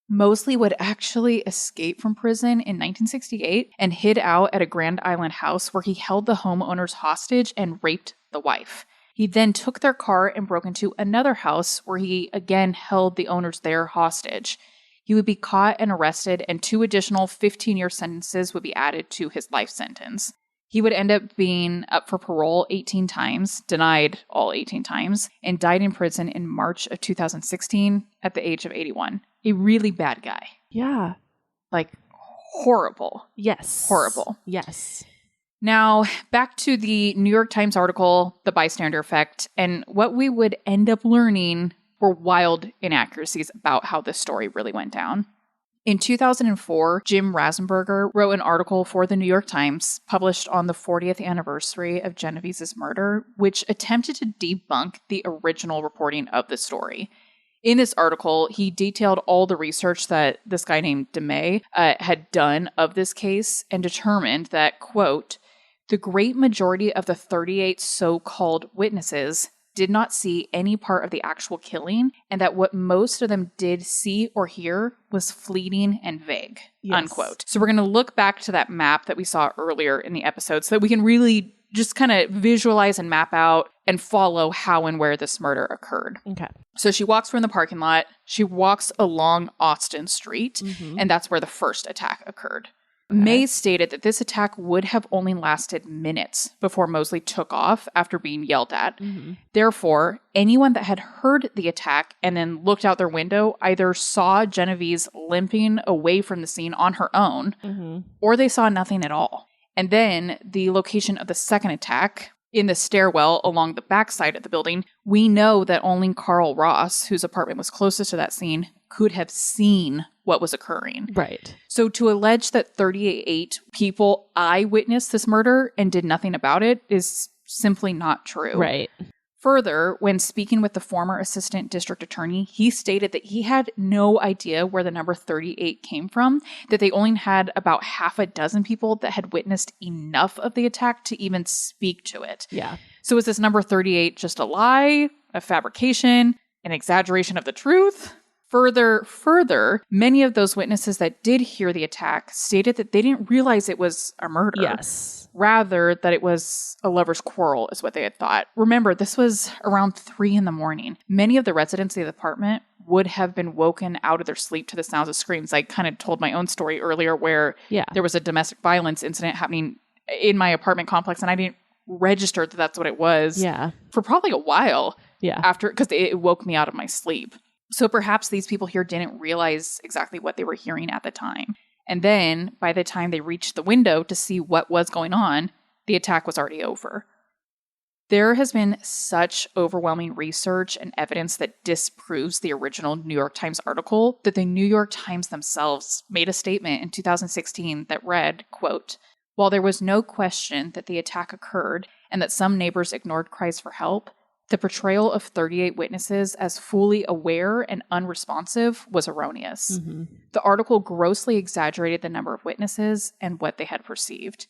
Speaker 1: Mosley would actually escape from prison in 1968 and hid out at a Grand Island house where he held the homeowners hostage and raped the wife. He then took their car and broke into another house where he again held the owners there hostage. He would be caught and arrested, and 2 additional 15-year sentences would be added to his life sentence. He would end up being up for parole 18 times, denied all 18 times, and died in prison in March of 2016 at the age of 81. A really bad guy.
Speaker 2: Yeah.
Speaker 1: Like, horrible.
Speaker 2: Yes.
Speaker 1: Horrible.
Speaker 2: Yes.
Speaker 1: Now, back to the New York Times article, The Bystander Effect, and what we would end up learning were wild inaccuracies about how this story really went down. In 2004, Jim Rasenberger wrote an article for the New York Times published on the 40th anniversary of Genovese's murder, which attempted to debunk the original reporting of the story. In this article, he detailed all the research that this guy named DeMay had done of this case and determined that, quote, the great majority of the 38 so-called witnesses did not see any part of the actual killing, and that what most of them did see or hear was fleeting and vague, unquote. So we're going to look back to that map that we saw earlier in the episode so that we can really just kind of visualize and map out and follow how and where this murder occurred.
Speaker 2: Okay.
Speaker 1: So she walks from the parking lot, she walks along Austin Street, and that's where the first attack occurred. Okay. May stated that this attack would have only lasted minutes before Mosley took off after being yelled at. Therefore, anyone that had heard the attack and then looked out their window either saw Genovese limping away from the scene on her own, or they saw nothing at all. And then the location of the second attack, in the stairwell along the backside of the building, we know that only Carl Ross, whose apartment was closest to that scene, could have seen what was occurring.
Speaker 2: Right.
Speaker 1: So to allege that 38 people eyewitnessed this murder and did nothing about it is simply not true.
Speaker 2: Right.
Speaker 1: Further, when speaking with the former assistant district attorney, he stated that he had no idea where the number 38 came from, that they only had about half a dozen people that had witnessed enough of the attack to even speak to it.
Speaker 2: Yeah.
Speaker 1: So is this number 38 just a lie, a fabrication, an exaggeration of the truth? Further, many of those witnesses that did hear the attack stated that they didn't realize it was a murder.
Speaker 2: Yes.
Speaker 1: Rather, that it was a lover's quarrel is what they had thought. Remember, this was around 3 a.m. Many of the residents of the apartment would have been woken out of their sleep to the sounds of screams. I kind of told my own story earlier where there was a domestic violence incident happening in my apartment complex, and I didn't register that that's what it was for probably a while after, because it woke me out of my sleep. So perhaps these people here didn't realize exactly what they were hearing at the time. And then by the time they reached the window to see what was going on, the attack was already over. There has been such overwhelming research and evidence that disproves the original New York Times article that the New York Times themselves made a statement in 2016 that read, quote, while there was no question that the attack occurred and that some neighbors ignored cries for help, the portrayal of 38 witnesses as fully aware and unresponsive was erroneous. The article grossly exaggerated the number of witnesses and what they had perceived.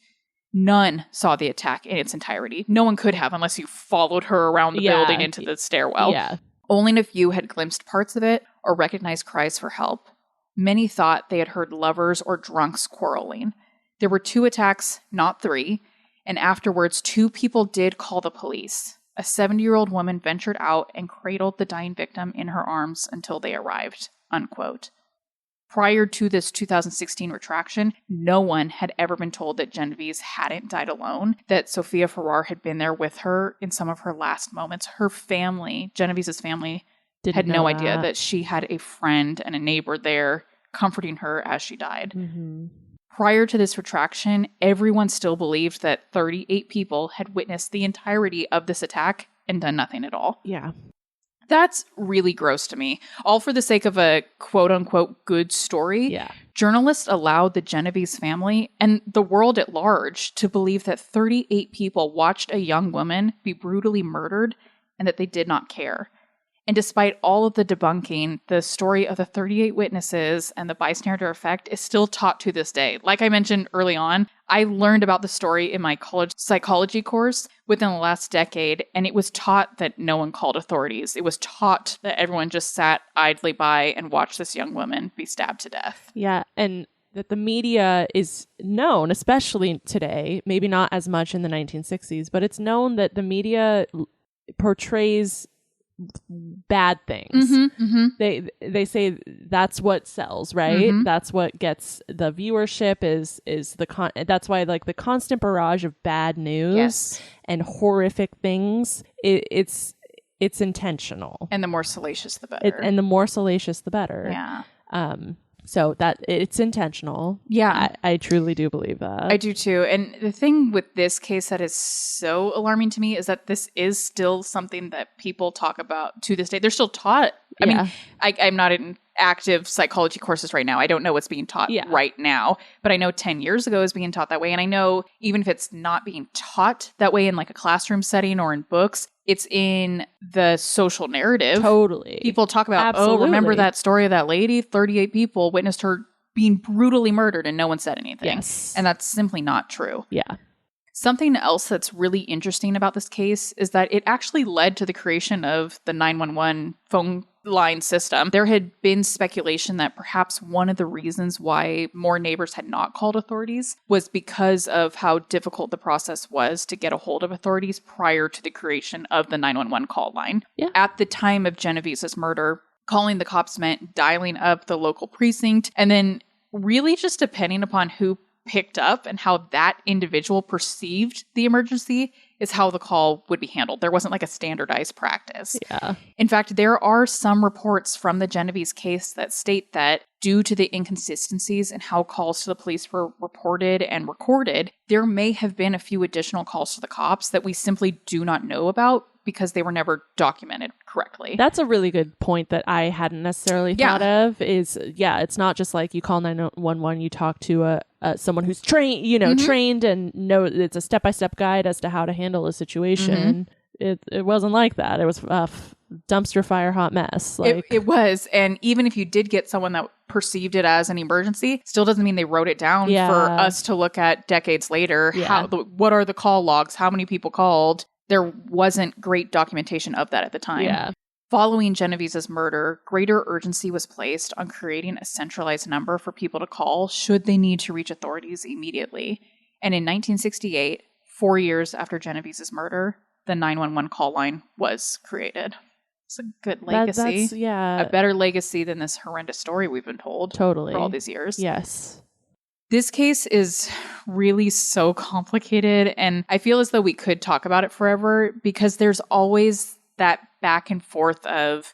Speaker 1: None saw the attack in its entirety. No one could have unless you followed her around the building into the stairwell. Only a few had glimpsed parts of it or recognized cries for help. Many thought they had heard lovers or drunks quarreling. There were 2 attacks, not 3, and afterwards 2 people did call the police. A 70-year-old woman ventured out and cradled the dying victim in her arms until they arrived, unquote. Prior to this 2016 retraction, no one had ever been told that Genovese hadn't died alone, that Sophia Farrar had been there with her in some of her last moments. Her family, Genovese's family, had no idea that she had a friend and a neighbor there comforting her as she died. Prior to this retraction, everyone still believed that 38 people had witnessed the entirety of this attack and done nothing at all.
Speaker 2: Yeah.
Speaker 1: That's really gross to me. All for the sake of a quote-unquote good story.
Speaker 2: Yeah.
Speaker 1: Journalists allowed the Genovese family and the world at large to believe that 38 people watched a young woman be brutally murdered and that they did not care. And despite all of the debunking, the story of the 38 witnesses and the bystander effect is still taught to this day. Like I mentioned early on, I learned about the story in my college psychology course within the last decade, and it was taught that no one called authorities. It was taught that everyone just sat idly by and watched this young woman be stabbed to death.
Speaker 2: Yeah, and that the media is known, especially today, maybe not as much in the 1960s, but it's known that the media portrays bad things. They say that's what sells, right? That's what gets the viewership is the that's why like the constant barrage of bad news and horrific things, it's intentional.
Speaker 1: And the more salacious the better.
Speaker 2: And the more salacious the better.
Speaker 1: Yeah.
Speaker 2: So that it's intentional.
Speaker 1: Yeah.
Speaker 2: I truly do believe that.
Speaker 1: I do too. And the thing with this case that is so alarming to me is that this is still something that people talk about to this day. They're still taught. I mean, I'm not in active psychology courses right now. I don't know what's being taught right now, but I know 10 years ago it was being taught that way. And I know even if it's not being taught that way in like a classroom setting or in books, it's in the social narrative.
Speaker 2: Totally.
Speaker 1: People talk about,
Speaker 2: Absolutely.
Speaker 1: oh, remember that story of that lady? 38 people witnessed her being brutally murdered and no one said anything.
Speaker 2: Yes.
Speaker 1: And that's simply not true.
Speaker 2: Yeah.
Speaker 1: Something else that's really interesting about this case is that it actually led to the creation of the 911 phone line system. There had been speculation that perhaps one of the reasons why more neighbors had not called authorities was because of how difficult the process was to get a hold of authorities prior to the creation of the 911 call line.
Speaker 2: Yeah.
Speaker 1: At the time of Genovese's murder, calling the cops meant dialing up the local precinct and then really just depending upon who picked up and how that individual perceived the emergency is how the call would be handled. There wasn't like a standardized practice.
Speaker 2: Yeah.
Speaker 1: In fact, there are some reports from the Genovese case that state that due to the inconsistencies in how calls to the police were reported and recorded, there may have been a few additional calls to the cops that we simply do not know about because they were never documented correctly.
Speaker 2: That's a really good point that I hadn't necessarily thought of is, it's not just like you call 911, you talk to someone who's trained, trained and know it's a step-by-step guide as to how to handle a situation. It wasn't like that. It was a dumpster fire hot mess. Like
Speaker 1: it was. And even if you did get someone that perceived it as an emergency, still doesn't mean they wrote it down for us to look at decades later. What are the call logs? How many people called? There wasn't great documentation of that at the time.
Speaker 2: Yeah.
Speaker 1: Following Genovese's murder, greater urgency was placed on creating a centralized number for people to call should they need to reach authorities immediately. And in 1968, 4 years after Genovese's murder, the 911 call line was created. It's a good legacy.
Speaker 2: That's
Speaker 1: a better legacy than this horrendous story we've been told
Speaker 2: totally
Speaker 1: for all these years.
Speaker 2: Yes.
Speaker 1: This case is really so complicated, and I feel as though we could talk about it forever because there's always that back and forth of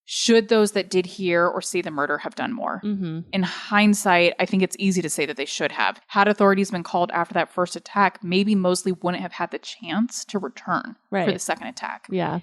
Speaker 1: should those that did hear or see the murder have done more? In hindsight, I think it's easy to say that they should have. Had authorities been called after that first attack, maybe Mosley wouldn't have had the chance to return for the second attack.
Speaker 2: Yeah.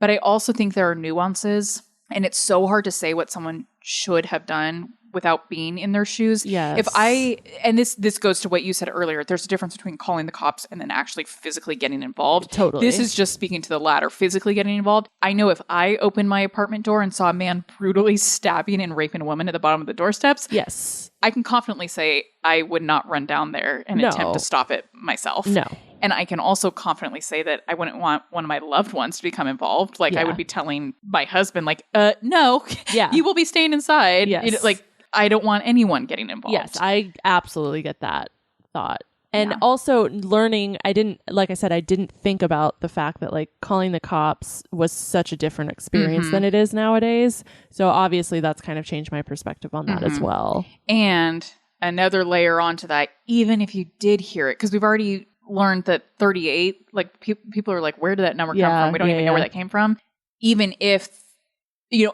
Speaker 1: But I also think there are nuances, and it's so hard to say what someone should have done without being in their shoes.
Speaker 2: Yes.
Speaker 1: And this goes to what you said earlier, there's a difference between calling the cops and then actually physically getting involved.
Speaker 2: Totally.
Speaker 1: This is just speaking to the latter, physically getting involved. I know if I opened my apartment door and saw a man brutally stabbing and raping a woman at the bottom of the doorsteps,
Speaker 2: yes,
Speaker 1: I can confidently say I would not run down there and attempt to stop it myself.
Speaker 2: No.
Speaker 1: And I can also confidently say that I wouldn't want one of my loved ones to become involved. Like I would be telling my husband, like, no, you will be staying inside.
Speaker 2: Yes.
Speaker 1: I don't want anyone getting involved.
Speaker 2: Yes, I absolutely get that thought. And also learning, I didn't think about the fact that like calling the cops was such a different experience than it is nowadays. So obviously that's kind of changed my perspective on that as well.
Speaker 1: And another layer onto that, even if you did hear it, because we've already learned that 38, like people are like, where did that number come from? We don't even know where that came from. Even if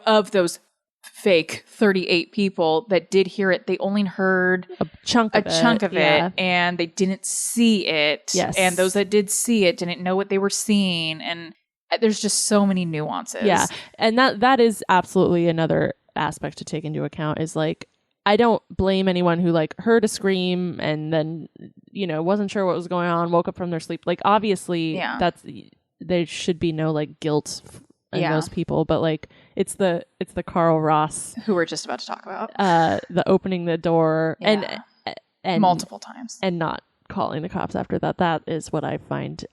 Speaker 1: of those fake 38 people that did hear it, they only heard
Speaker 2: a chunk of it,
Speaker 1: and they didn't see it.
Speaker 2: Yes.
Speaker 1: And those that did see it didn't know what they were seeing. And there's just so many nuances.
Speaker 2: Yeah. And that is absolutely another aspect to take into account is like, I don't blame anyone who like heard a scream and then, wasn't sure what was going on, woke up from their sleep. Like, obviously there should be no like guilt in those people, but like it's the Carl Ross
Speaker 1: who we're just about to talk about,
Speaker 2: the opening the door and
Speaker 1: multiple times
Speaker 2: and not calling the cops after that is what I find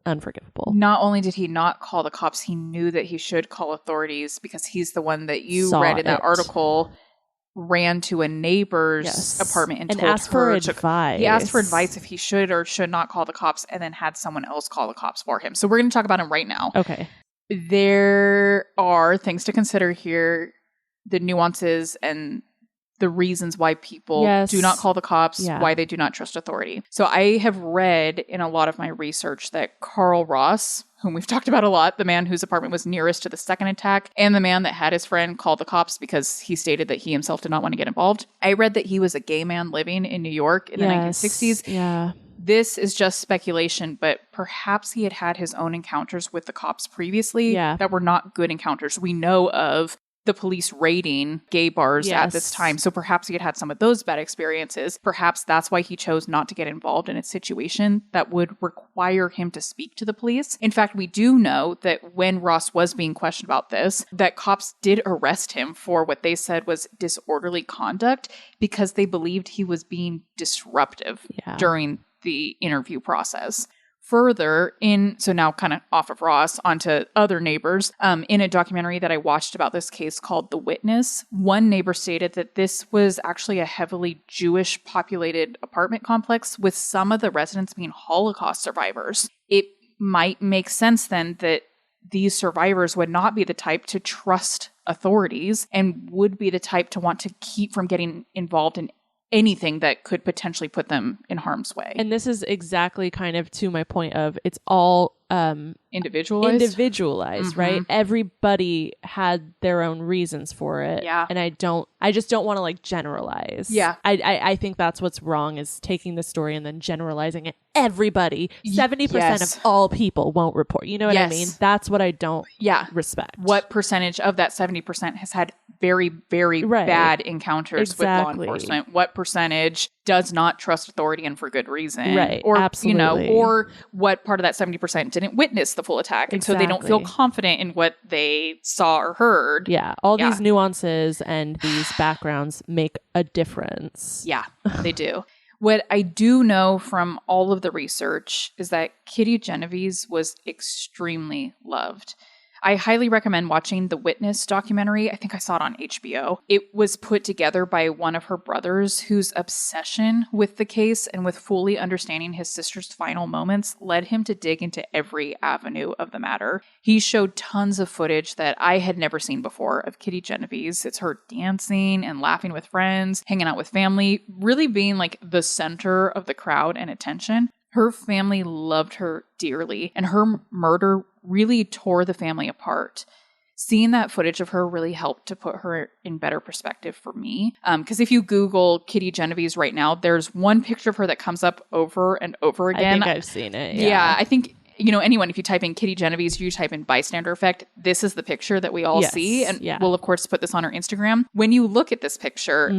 Speaker 2: unforgivable.
Speaker 1: Not only did he not call the cops, he knew that he should call authorities because he's the one that you read in that article ran to a neighbor's apartment and told
Speaker 2: asked for advice.
Speaker 1: He asked for advice if he should or should not call the cops, and then had someone else call the cops for him. So we're going to talk about him right now.
Speaker 2: Okay.
Speaker 1: There are things to consider here, the nuances and the reasons why people do not call the cops, why they do not trust authority. So I have read in a lot of my research that Carl Ross, whom we've talked about a lot, the man whose apartment was nearest to the second attack, and the man that had his friend call the cops because he stated that he himself did not want to get involved. I read that he was a gay man living in New York in the 1960s.
Speaker 2: Yeah.
Speaker 1: This is just speculation, but perhaps he had his own encounters with the cops previously that were not good encounters. We know of the police raiding gay bars at this time. So perhaps he had some of those bad experiences. Perhaps that's why he chose not to get involved in a situation that would require him to speak to the police. In fact, we do know that when Ross was being questioned about this, that cops did arrest him for what they said was disorderly conduct because they believed he was being disruptive during the interview process. Further, so now kind of off of Ross onto other neighbors, in a documentary that I watched about this case called The Witness, one neighbor stated that this was actually a heavily Jewish populated apartment complex with some of the residents being Holocaust survivors. It might make sense then that these survivors would not be the type to trust authorities and would be the type to want to keep from getting involved in anything that could potentially put them in harm's way.
Speaker 2: And this is exactly kind of to my point of it's all
Speaker 1: individualized,
Speaker 2: right? Everybody had their own reasons for it.
Speaker 1: Yeah.
Speaker 2: And I just don't want to like generalize.
Speaker 1: Yeah.
Speaker 2: I think that's what's wrong is taking the story and then generalizing it. Everybody, 70% of all people won't report. You know what I mean? That's what I don't respect.
Speaker 1: What percentage of that 70% has had very, very bad encounters with law enforcement? What percentage does not trust authority and for good reason?
Speaker 2: Right.
Speaker 1: Or,
Speaker 2: absolutely.
Speaker 1: Or what part of that 70% didn't witness the full attack. And so they don't feel confident in what they saw or heard.
Speaker 2: Yeah. All these nuances and these backgrounds make a difference.
Speaker 1: Yeah, they do. What I do know from all of the research is that Kitty Genovese was extremely loved. I highly recommend watching the Witness documentary. I think I saw it on HBO. It was put together by one of her brothers whose obsession with the case and with fully understanding his sister's final moments led him to dig into every avenue of the matter. He showed tons of footage that I had never seen before of Kitty Genovese. It's her dancing and laughing with friends, hanging out with family, really being like the center of the crowd and attention. Her family loved her dearly, and her murder really tore the family apart. Seeing that footage of her really helped to put her in better perspective for me. Because if you Google Kitty Genovese right now, there's one picture of her that comes up over and over again.
Speaker 2: I think I've seen it.
Speaker 1: Yeah, I think, anyone, if you type in Kitty Genovese, you type in bystander effect, this is the picture that we all see. And we'll, of course, put this on our Instagram. When you look at this picture,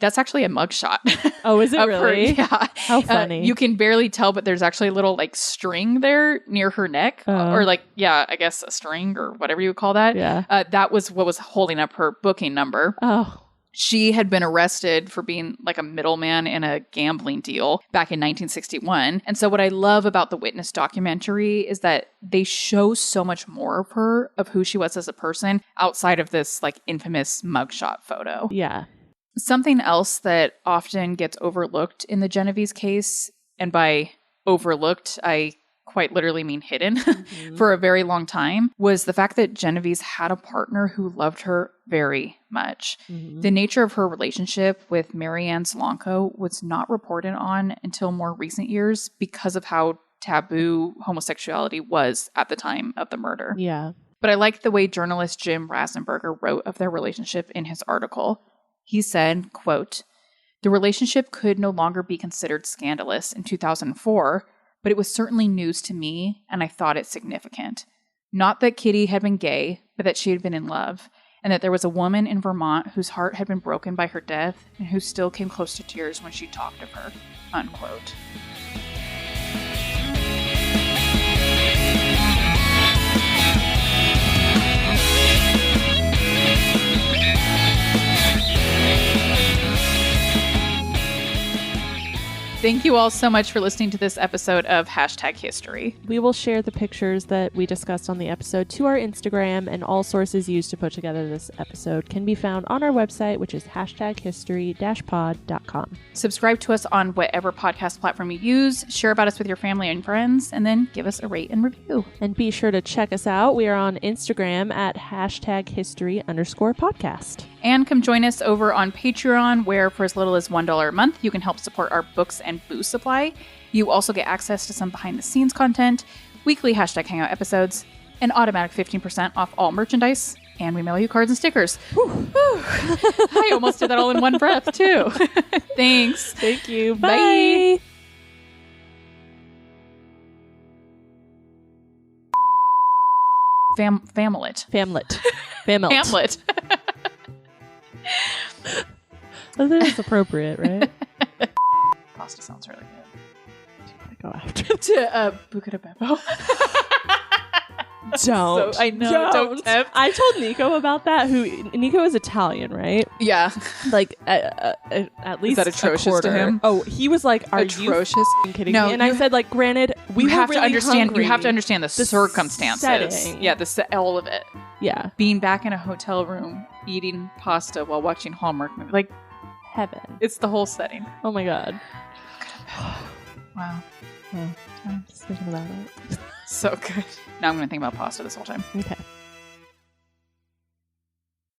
Speaker 1: that's actually a mugshot.
Speaker 2: Oh, is it really?
Speaker 1: Yeah.
Speaker 2: How funny.
Speaker 1: You can barely tell, but there's actually a little like string there near her neck or like, I guess a string or whatever you would call that.
Speaker 2: Yeah.
Speaker 1: That was what was holding up her booking number.
Speaker 2: Oh.
Speaker 1: She had been arrested for being like a middleman in a gambling deal back in 1961. And so what I love about the Witness documentary is that they show so much more of her, of who she was as a person outside of this like infamous mugshot photo.
Speaker 2: Yeah.
Speaker 1: Something else that often gets overlooked in the Genovese case, and by overlooked, I quite literally mean hidden, for a very long time, was the fact that Genovese had a partner who loved her very much. The nature of her relationship with Marianne Solanco was not reported on until more recent years because of how taboo homosexuality was at the time of the murder.
Speaker 2: Yeah.
Speaker 1: But I like the way journalist Jim Rasenberger wrote of their relationship in his article. He said, quote, "The relationship could no longer be considered scandalous in 2004, but it was certainly news to me, and I thought it significant. Not that Kitty had been gay, but that she had been in love, and that there was a woman in Vermont whose heart had been broken by her death and who still came close to tears when she talked of her," unquote. Thank you all so much for listening to this episode of Hashtag History.
Speaker 2: We will share the pictures that we discussed on the episode to our Instagram, and all sources used to put together this episode can be found on our website, which is hashtaghistory-pod.com.
Speaker 1: Subscribe to us on whatever podcast platform you use, share about us with your family and friends, and then give us a rate and review.
Speaker 2: And be sure to check us out. We are on Instagram at #history_podcast.
Speaker 1: And come join us over on Patreon, where for as little as $1 a month, you can help support our books and booze supply. You also get access to some behind-the-scenes content, weekly Hashtag Hangout episodes, and automatic 15% off all merchandise, and we mail you cards and stickers. I almost did that all in one breath, too. Thanks.
Speaker 2: Thank you.
Speaker 1: Bye. Famlet.
Speaker 2: Famlet. I think it's appropriate, right?
Speaker 1: Pasta sounds really good.
Speaker 2: Go after
Speaker 1: To Buca de Beppo.
Speaker 2: Don't.
Speaker 1: I know. Don't tempt.
Speaker 2: I told Nico about that. Nico is Italian, right?
Speaker 1: Yeah.
Speaker 2: Like at least
Speaker 1: is that atrocious
Speaker 2: a quarter.
Speaker 1: to him?
Speaker 2: Oh, he was like, "Are
Speaker 1: atrocious?
Speaker 2: you kidding me?" And I said, like, granted, we
Speaker 1: have
Speaker 2: were really
Speaker 1: to understand.
Speaker 2: hungry.
Speaker 1: You have to understand the circumstances.
Speaker 2: setting.
Speaker 1: Yeah, all of it.
Speaker 2: Yeah,
Speaker 1: Being back in a hotel room eating pasta while watching Hallmark movies, like
Speaker 2: heaven.
Speaker 1: it's the whole setting.
Speaker 2: Oh my god.
Speaker 1: Wow.
Speaker 2: I'm just thinking about it.
Speaker 1: So good. Now I'm going to think about pasta this whole time.
Speaker 2: Okay.